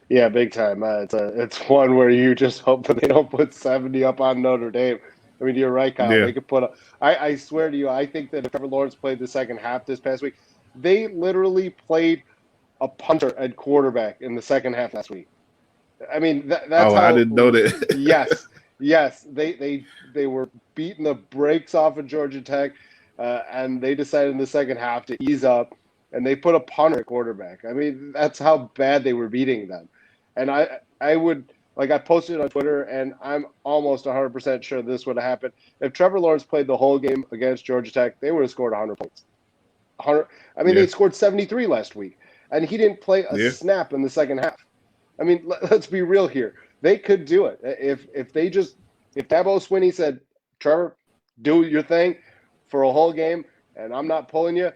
Yeah, big time. It's one where you just hope that they don't put 70 up on Notre Dame. I mean, you're right, Kyle. Yeah. They could put up. I swear to you, I think that if Trevor Lawrence played the second half this past week, they literally played a punter at quarterback in the second half last week. I mean, that's how. I didn't know that. yes. They were beating the brakes off of Georgia Tech, and they decided in the second half to ease up, and they put a punter at quarterback. I mean, that's how bad they were beating them. And I would, like, I posted on Twitter, and I'm almost 100% sure this would have happened. If Trevor Lawrence played the whole game against Georgia Tech, they would have scored 100 points. They scored 73 last week, and he didn't play a snap in the second half. I mean, let's be real here. They could do it. If Dabo Swinney said, Trevor, do your thing for a whole game, and I'm not pulling you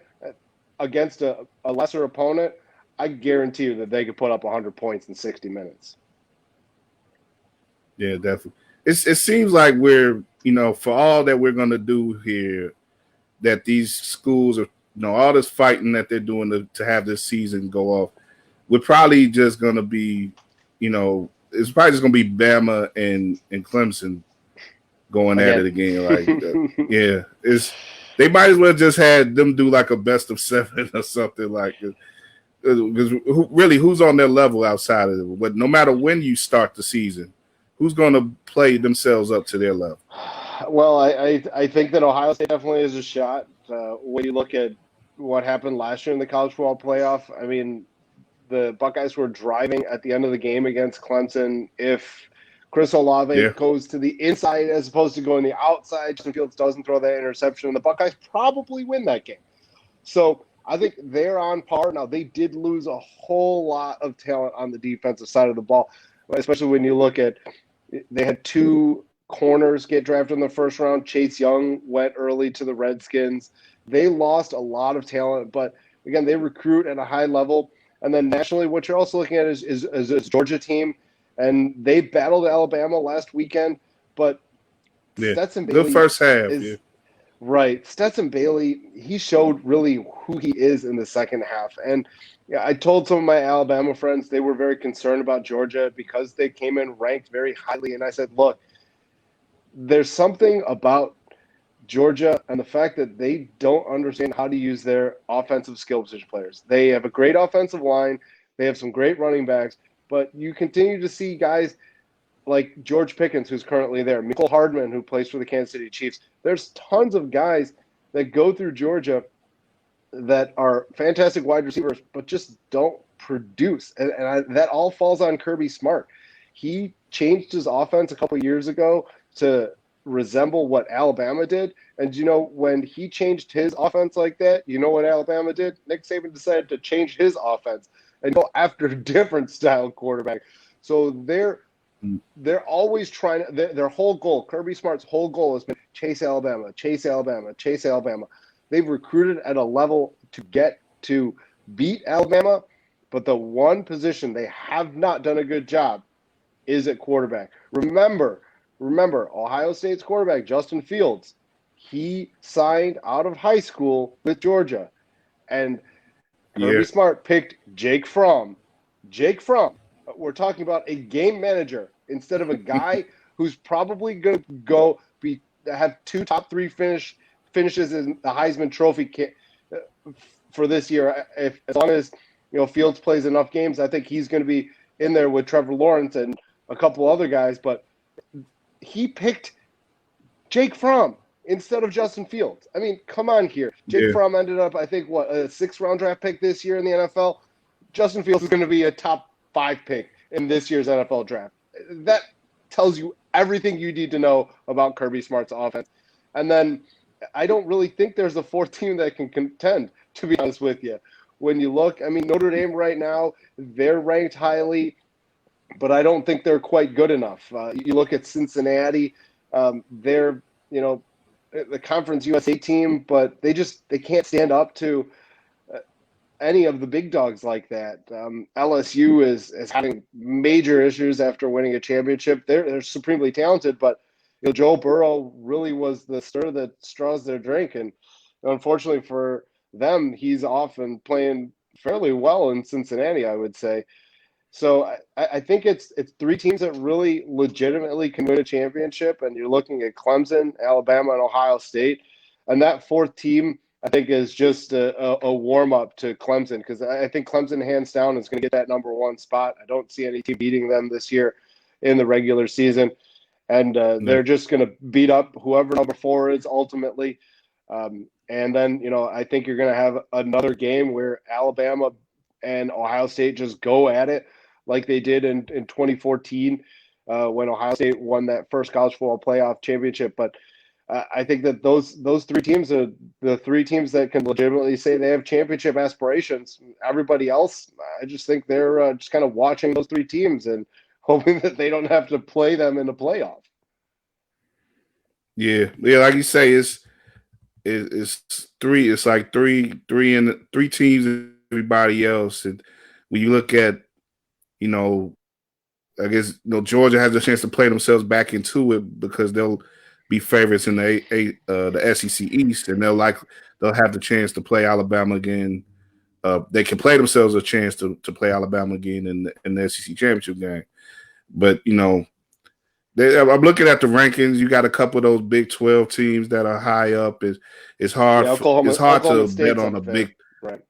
against a lesser opponent, I guarantee you that they could put up 100 points in 60 minutes. Yeah, definitely. It seems like we're, for all that we're going to do here, that these schools are, all this fighting that they're doing to have this season go off, we're probably just going to be, it's probably just going to be Bama and Clemson going at it again. Like, they might as well just had them do like a best of 7 or something like it. Because who's on their level outside of it? But no matter when you start the season, who's going to play themselves up to their level? Well, I think that Ohio State definitely is a shot. When you look at what happened last year in the college football playoff, I mean, the Buckeyes were driving at the end of the game against Clemson. If Chris Olave goes to the inside as opposed to going the outside, Justin Fields doesn't throw that interception, and the Buckeyes probably win that game. So I think they're on par. Now, they did lose a whole lot of talent on the defensive side of the ball, especially when you look at they had 2 corners get drafted in the first round. Chase Young went early to the Redskins. They lost a lot of talent, but again, they recruit at a high level. And then nationally, what you're also looking at is Georgia team, and they battled Alabama last weekend. But Stetson Bailey, good first half, right? Stetson Bailey, he showed really who he is in the second half. And I told some of my Alabama friends they were very concerned about Georgia because they came in ranked very highly. And I said, look, there's something about Georgia and the fact that they don't understand how to use their offensive skill position players. They have a great offensive line. They have some great running backs. But you continue to see guys like George Pickens, who's currently there, Michael Hardman, who plays for the Kansas City Chiefs. There's tons of guys that go through Georgia that are fantastic wide receivers, but just don't produce. And that all falls on Kirby Smart. He changed his offense a couple years ago to resemble what Alabama did. And, when he changed his offense like that, you know what Alabama did? Nick Saban decided to change his offense and go after a different style quarterback. So they're always trying to, their whole goal, Kirby Smart's whole goal has been chase Alabama, chase Alabama, chase Alabama. They've recruited at a level to get to beat Alabama, but the one position they have not done a good job is at quarterback. Remember, Ohio State's quarterback, Justin Fields, he signed out of high school with Georgia. And Kirby Smart picked Jake Fromm. We're talking about a game manager instead of a guy who's probably going to have 2 top 3 finishes in the Heisman Trophy for this year. As long as Fields plays enough games, I think he's going to be in there with Trevor Lawrence and a couple other guys. But he picked Jake Fromm instead of Justin Fields. I mean, come on here. Jake Fromm ended up, I think, a 6th-round draft pick this year in the NFL. Justin Fields is going to be a top 5 pick in this year's NFL draft. That tells you everything you need to know about Kirby Smart's offense. And then I don't really think there's a 4th team that can contend, to be honest with you. When you look, I mean, Notre Dame right now, they're ranked highly, but I don't think they're quite good enough. You look at Cincinnati, they're, the Conference USA team, but they can't stand up to any of the big dogs like that. LSU is having major issues after winning a championship. They're supremely talented, but Joe Burrow really was the stir that straws their drink, and unfortunately for them, he's off and playing fairly well in Cincinnati, I would say. So I think it's three teams that really legitimately can win a championship, and you're looking at Clemson, Alabama, and Ohio State, and that fourth team I think is just a warm up to Clemson, because I think Clemson hands down is going to get that number one spot. I don't see any team beating them this year in the regular season, and they're just going to beat up whoever number 4 is ultimately. And then I think you're going to have another game where Alabama and Ohio State just go at it like they did in 2014 when Ohio State won that first college football playoff championship. But I think that those three teams are the three teams that can legitimately say they have championship aspirations. Everybody else, I just think they're just kind of watching those three teams and hoping that they don't have to play them in the playoff. Yeah, like you say, it's three. It's like three teams and everybody else. And when you look at, I guess Georgia has a chance to play themselves back into it because they'll be favorites in the SEC East, and they'll have the chance to play Alabama again. They can play themselves a chance to play Alabama again in the SEC championship game. But I'm looking at the rankings. You got a couple of those Big 12 teams that are high up. It's hard. It's hard to bet on a big. Right.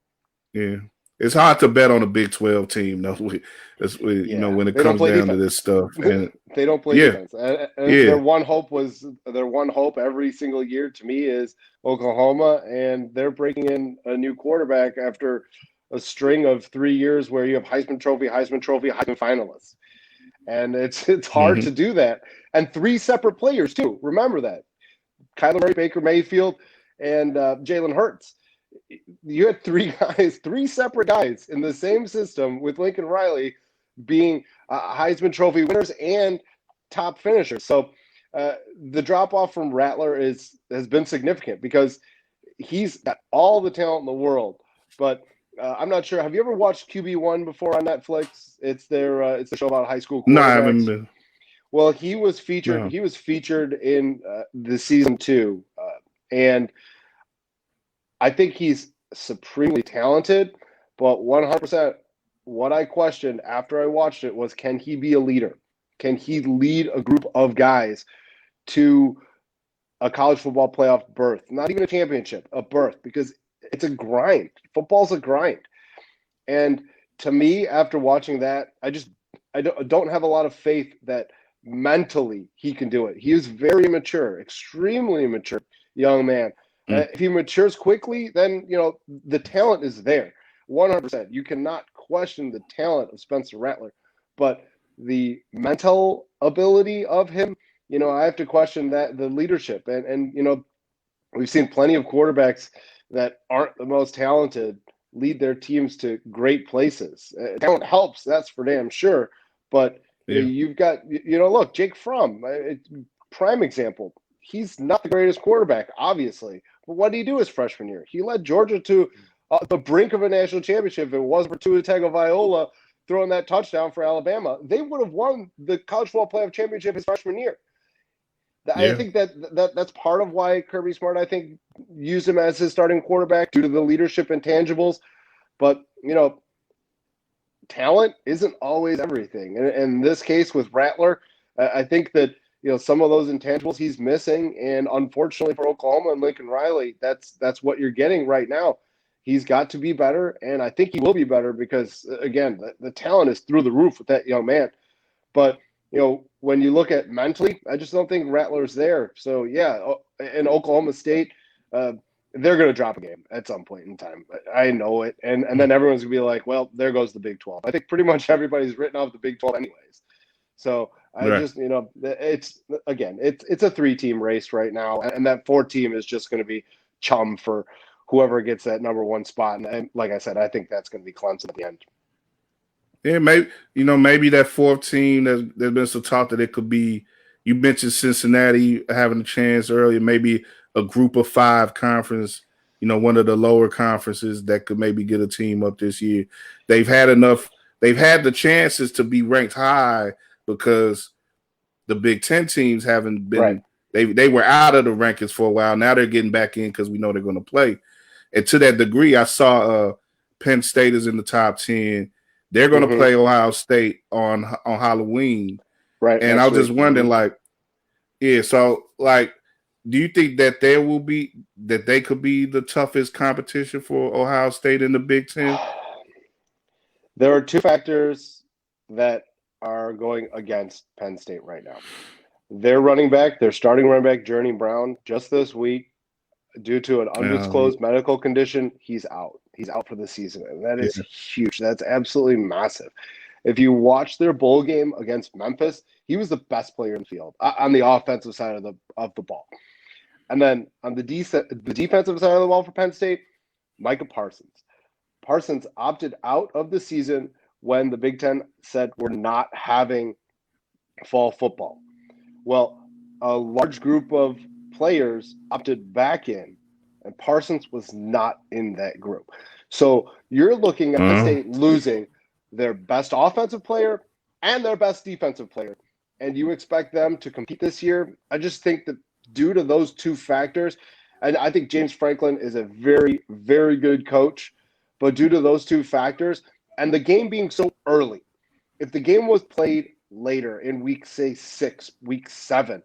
Yeah. It's hard to bet on a Big 12 team, though. When it comes down to this stuff, and they don't play defense. And their one hope every single year to me is Oklahoma, and they're breaking in a new quarterback after a string of 3 years where you have Heisman Trophy, Heisman finalists, and it's hard to do that. And 3 separate players too. Remember that: Kyler Murray, Baker Mayfield, and Jalen Hurts. You had 3 separate guys in the same system with Lincoln Riley being Heisman Trophy winners and top finishers. So the drop off from Rattler has been significant because he's got all the talent in the world. But I'm not sure. Have you ever watched QB1 before on Netflix? It's it's a show about high school quarterbacks. No, I haven't been. Well, he was featured. No. He was featured in the season 2, and I think he's supremely talented, but 100% what I questioned after I watched it was, can he be a leader? Can he lead a group of guys to a college football playoff berth? Not even a championship, a berth, because it's a grind. Football's a grind. And to me, after watching that, I don't have a lot of faith that mentally he can do it. He is very mature, extremely mature young man. If he matures quickly, then the talent is there, 100%. You cannot question the talent of Spencer Rattler, but the mental ability of him, I have to question that, the leadership. And we've seen plenty of quarterbacks that aren't the most talented lead their teams to great places. Talent helps, that's for damn sure. But you've got, look, Jake Fromm, prime example. He's not the greatest quarterback, obviously. But what did he do his freshman year? He led Georgia to the brink of a national championship. If it wasn't for Tua Tagovailoa throwing that touchdown for Alabama, they would have won the college football playoff championship his freshman year. I think that's part of why Kirby Smart, I think, used him as his starting quarterback due to the leadership intangibles. But, talent isn't always everything. And in this case with Rattler, I think that some of those intangibles he's missing, and unfortunately for Oklahoma and Lincoln Riley, that's what you're getting right now. He's got to be better, and I think he will be better because, again, the talent is through the roof with that young man. But, when you look at mentally, I just don't think Rattler's there. So, in Oklahoma State, they're going to drop a game at some point in time. I know it, and then everyone's going to be like, well, there goes the Big 12. I think pretty much everybody's written off the Big 12 anyways. So I just, it's a 3-team race right now. And that 4th team is just going to be chum for whoever gets that number 1 spot. And like I said, I think that's going to be Clemson at the end. Yeah, maybe that 4th team, there's been some talk that it could be, you mentioned Cincinnati having a chance earlier, maybe a group of 5 conference, one of the lower conferences that could maybe get a team up this year. They've had enough. They've had the chances to be ranked high because the Big Ten teams haven't been. Right. They were out of the rankings for a while. Now they're getting back in because we know they're going to play. And to that degree, I saw Penn State is in the top 10. They're going to play Ohio State on Halloween. Right. And I was just wondering, so do you think that they could be the toughest competition for Ohio State in the Big Ten? There are two factors that are going against Penn State right now. Their starting running back, Jeremy Brown, just this week, due to an undisclosed medical condition, he's out. He's out for the season, and that is huge. That's absolutely massive. If you watch their bowl game against Memphis, he was the best player in the field on the offensive side of the ball. And then on the defensive side of the ball for Penn State, Micah Parsons. Parsons opted out of the season when the Big Ten said we're not having fall football. Well, a large group of players opted back in, and Parsons was not in that group. So you're looking at Penn State losing their best offensive player and their best defensive player, and you expect them to compete this year. I just think that due to those two factors, and I think James Franklin is a very, very good coach, but due to those two factors and the game being so early, if the game was played later in week, say, 6, week 7,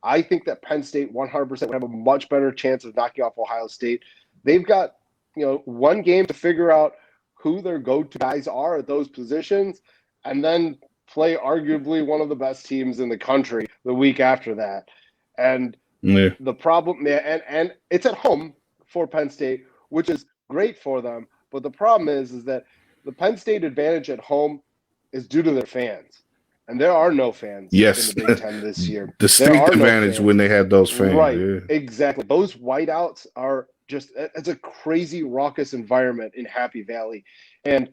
I think that Penn State 100% would have a much better chance of knocking off Ohio State. They've got, one game to figure out who their go-to guys are at those positions, and then play arguably one of the best teams in the country the week after that. And the problem, and it's at home for Penn State, which is great for them. But the problem is that the Penn State advantage at home is due to their fans. And there are no fans in the Big Ten this year. Distinct advantage when they have those fans. Right, exactly. Those whiteouts are just – it's a crazy raucous environment in Happy Valley. And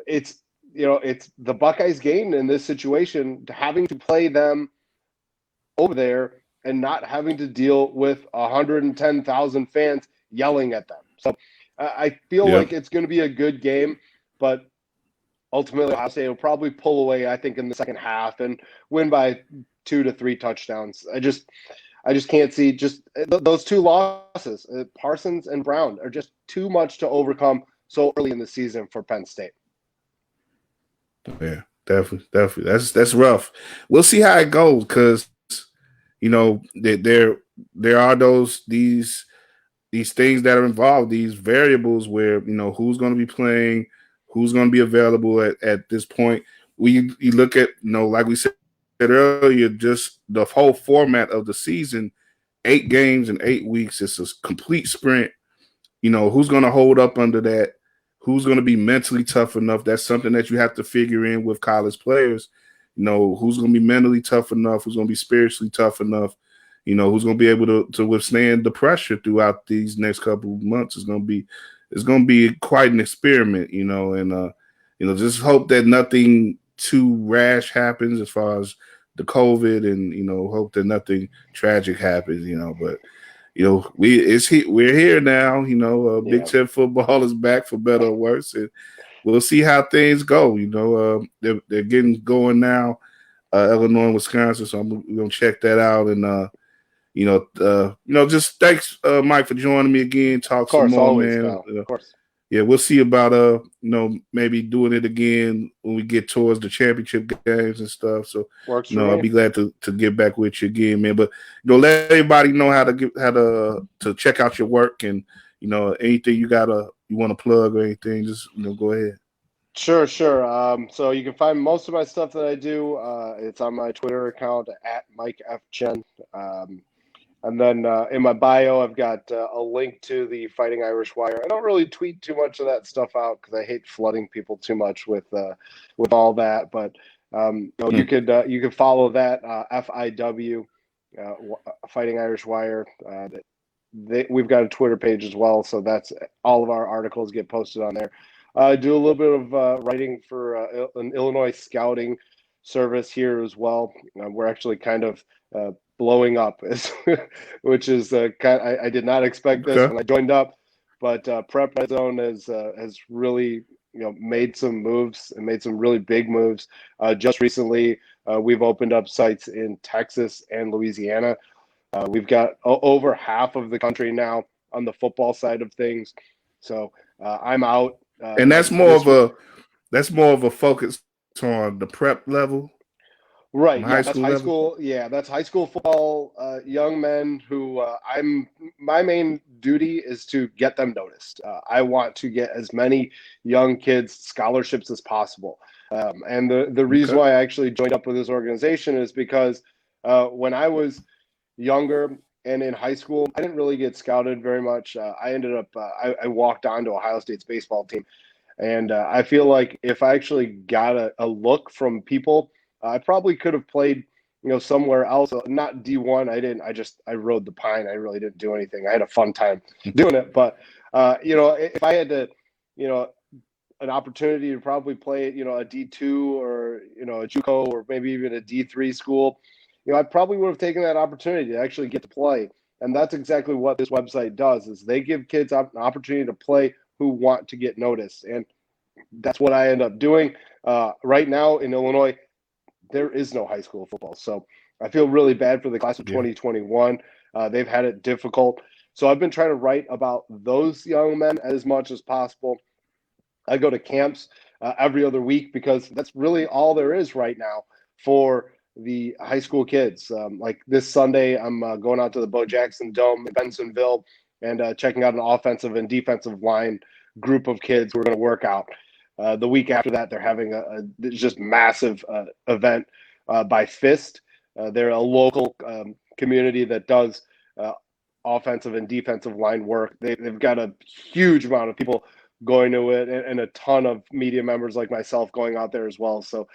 it's the Buckeyes gained in this situation, having to play them over there and not having to deal with 110,000 fans yelling at them. So I feel like it's going to be a good game, but ultimately Ohio State will probably pull away, I think, in the second half and win by 2 to 3 touchdowns. I just can't see those two losses, Parsons and Brown, are just too much to overcome so early in the season for Penn State. Yeah, definitely. That's rough. We'll see how it goes because there are these things that are involved, these variables where who's going to be playing, who's going to be available at this point. You look at like we said earlier, just the whole format of the season, 8 games in 8 weeks. It's a complete sprint. Who's going to hold up under that? Who's going to be mentally tough enough? That's something that you have to figure in with college players. Who's going to be mentally tough enough? Who's going to be spiritually tough enough? Who's going to be able to withstand the pressure throughout these next couple of months? It's going to be quite an experiment, and just hope that nothing too rash happens as far as the COVID, and hope that nothing tragic happens, but we're here now. Big Ten football is back for better or worse, and we'll see how things go. They're getting going now, Illinois and Wisconsin, so I'm gonna check that out. And just thanks, Mike, for joining me again. Talk some more, always, man. Of course. Yeah, we'll see about maybe doing it again when we get towards the championship games and stuff. So I'll be glad to get back with you again, man. But let everybody know how to check out your work, and anything you want to plug or anything, just go ahead. Sure. So you can find most of my stuff that I do. It's on my Twitter account at Mike F. Chen. And then in my bio, I've got a link to the Fighting Irish Wire. I don't really tweet too much of that stuff out because I hate flooding people too much with all that. But you could follow that FIW, Fighting Irish Wire. We've got a Twitter page as well, so that's all of our articles get posted on there. I do a little bit of writing for an Illinois scouting service here as well. We're actually kind of blowing up, which is I did not expect this when I joined up, but Prep Red Zone has really made some moves and made some really big moves. Just recently, we've opened up sites in Texas and Louisiana. We've got over half of the country now on the football side of things. So I'm out. And that's more of a focus on the prep level. Right. Yeah, that's high school. Yeah, that's high school football. Young men who my main duty is to get them noticed. I want to get as many young kids scholarships as possible. And the reason why I actually joined up with this organization is because when I was younger and in high school, I didn't really get scouted very much. I ended up I walked on to Ohio State's baseball team, and I feel like if I actually got a look from people, I probably could have played, somewhere else. Not D1. I didn't. I rode the pine. I really didn't do anything. I had a fun time doing it. But if I had to, an opportunity to probably play at, a D2 or a JUCO or maybe even a D3 school, I probably would have taken that opportunity to actually get to play. And that's exactly what this website does. Is they give kids an opportunity to play who want to get noticed, and that's what I end up doing. Right now in Illinois, there is no high school football. So I feel really bad for the class of 2021. They've had it difficult. So I've been trying to write about those young men as much as possible. I go to camps every other week because that's really all there is right now for the high school kids. Like this Sunday, I'm going out to the Bo Jackson Dome in Bensonville and checking out an offensive and defensive line group of kids who are going to work out. The week after that, they're having a just massive event by Fist. They're a local community that does offensive and defensive line work. They've got a huge amount of people going to it, and a ton of media members like myself going out there as well. So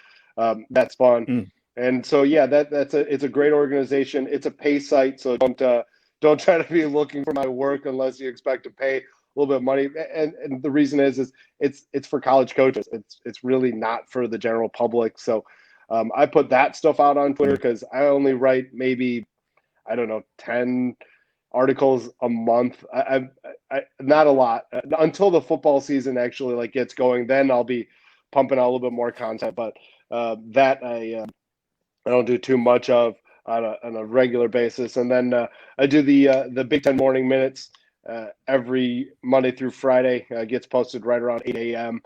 that's fun. And so it's a great organization. It's a pay site, so don't try to be looking for my work unless you expect to pay a little bit of money. And the reason is it's for college coaches. It's really not for the general public. So I put that stuff out on Twitter because I only write maybe, I don't know, 10 articles a month. I not a lot until the football season actually gets going. Then I'll be pumping out a little bit more content. But that I don't do too much of on a regular basis. And then I do the Big Ten Morning Minutes. Every Monday through Friday, gets posted right around 8 a.m.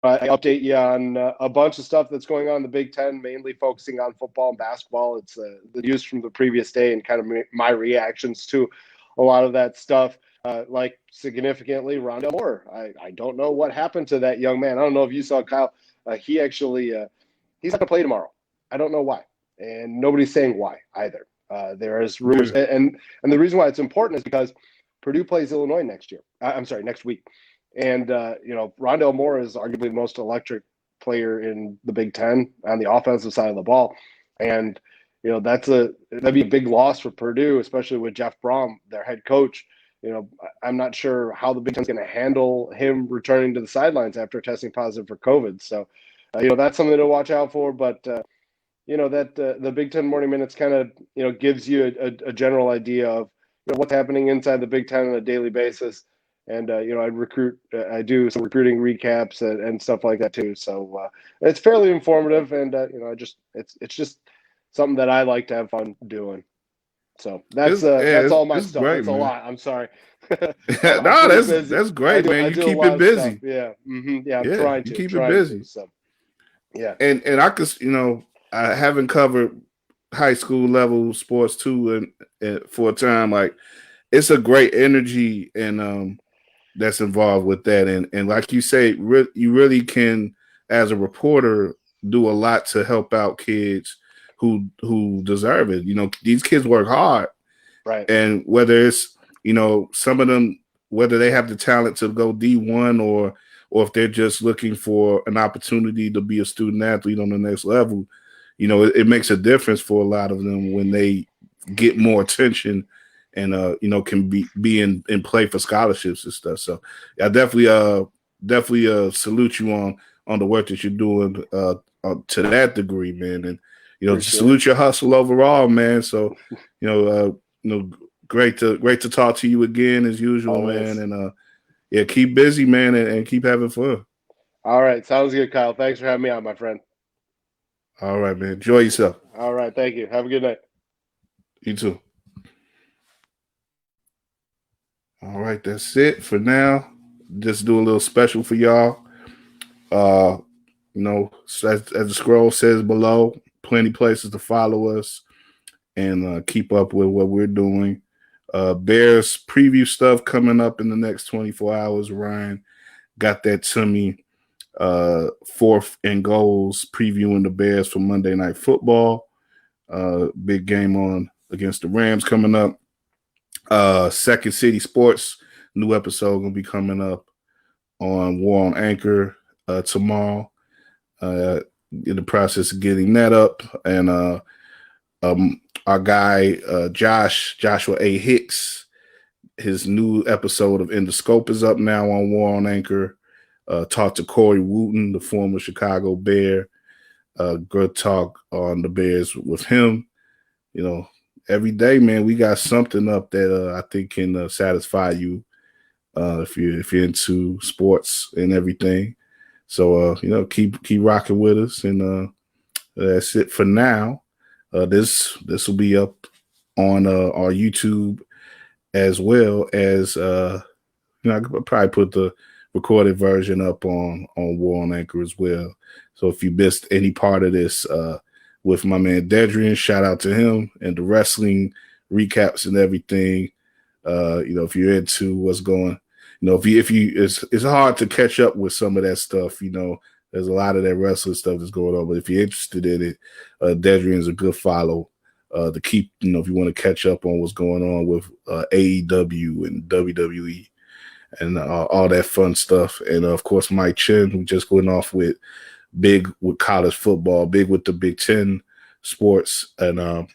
I update you on a bunch of stuff that's going on in the Big Ten, mainly focusing on football and basketball. It's the news from the previous day and kind of my reactions to a lot of that stuff. Like significantly, Rondale Moore. I don't know what happened to that young man. I don't know if you saw Kyle. He actually he's not going to play tomorrow. I don't know why, and nobody's saying why either. There is rumors, and the reason why it's important is because Purdue plays Illinois next week. And, Rondale Moore is arguably the most electric player in the Big Ten on the offensive side of the ball. And, that'd be a big loss for Purdue, especially with Jeff Brom, their head coach. I'm not sure how the Big Ten's going to handle him returning to the sidelines after testing positive for COVID. So, that's something to watch out for. But, the Big Ten Morning Minutes kind of, gives you a general idea of what's happening inside the Big Ten on a daily basis. And, I do some recruiting recaps and stuff like that too. So it's fairly informative, and, it's just something that I like to have fun doing. So that's all my stuff. Great, it's a lot. I'm sorry. No, that's great, man. You keep it busy. Yeah. Mm-hmm. Yeah. I'm trying to keep it busy. So, yeah. And I could, I haven't covered high school level sports too, and for a time, it's a great energy and that's involved with that, and like you say, you really can, as a reporter, do a lot to help out kids who deserve it. These kids work hard, right? And whether it's some of them, whether they have the talent to go D1 or if they're just looking for an opportunity to be a student athlete on the next level, it makes a difference for a lot of them when they get more attention and can be in play for scholarships and stuff. So I definitely salute you on the work that you're doing to that degree, man. And salute your hustle overall, man. So Great to talk to you again as usual, Always. man. And yeah, keep busy, man, and keep having fun. All right. Sounds good, Kyle. Thanks for having me on, my friend. All right, man. Enjoy yourself. All right. Thank you. Have a good night. You too. All right, that's it for now. Just do a little special for y'all. As the scroll says below, plenty places to follow us and keep up with what we're doing. Bears preview stuff coming up in the next 24 hours. Ryan got that to me. 4th and goals previewing the Bears for Monday Night Football. Big game on against the Rams coming up. Second City Sports, new episode going to be coming up on WARR on Anchor tomorrow. In the process of getting that up. And our guy, Joshua A. Hicks, his new episode of In the Scope is up now on WARR on Anchor. Talked to Corey Wooten, the former Chicago Bear. Good talk on the Bears with him. Every day, man, we got something up that I think can satisfy you if you're into sports and everything. So keep rocking with us, and that's it for now. This will be up on our YouTube as well as I could probably put the recorded version up on WARR on Anchor as well. So if you missed any part of this with my man Dedrian, shout out to him and the wrestling recaps and everything. If you're into what's going, if you it's hard to catch up with some of that stuff. There's a lot of that wrestling stuff that's going on, but if you're interested in it, Dedrian's a good follow to keep. If you want to catch up on what's going on with AEW and WWE and all that fun stuff, and of course Mike Chen, who just went off with big with college football, big with the Big Ten sports, and a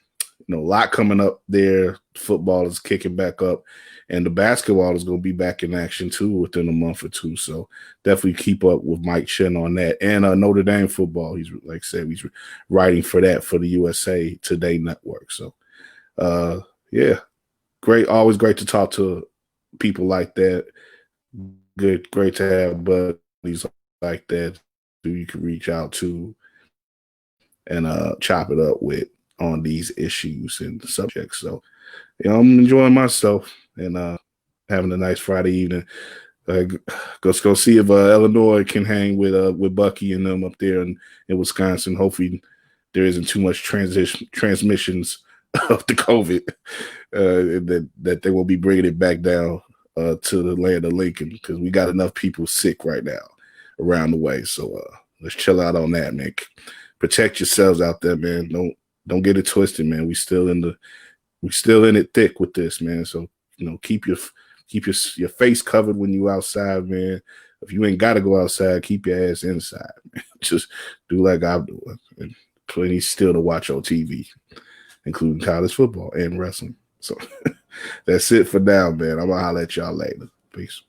lot coming up there. Football is kicking back up, and the basketball is going to be back in action too within a month or two. So definitely keep up with Mike Chen on that, and Notre Dame football. He's he's writing for that for the USA Today network. So yeah, great, always great to talk to people like that. Great to have buddies like that who you can reach out to and chop it up with on these issues and subjects. So I'm enjoying myself and having a nice Friday evening. Let's go see if Illinois can hang with Bucky and them up there in Wisconsin. Hopefully there isn't too much transmissions of the COVID that they will be bringing it back down to the land of Lincoln, because we got enough people sick right now around the way. So let's chill out on that, man. Protect yourselves out there, man. Don't get it twisted, man. We still in it thick with this, man. So keep your face covered when you outside, man. If you ain't got to go outside, keep your ass inside, man. Just do like I'm doing. And plenty still to watch on TV, including college football and wrestling. So that's it for now, man. I'm gonna holler at y'all later. Peace.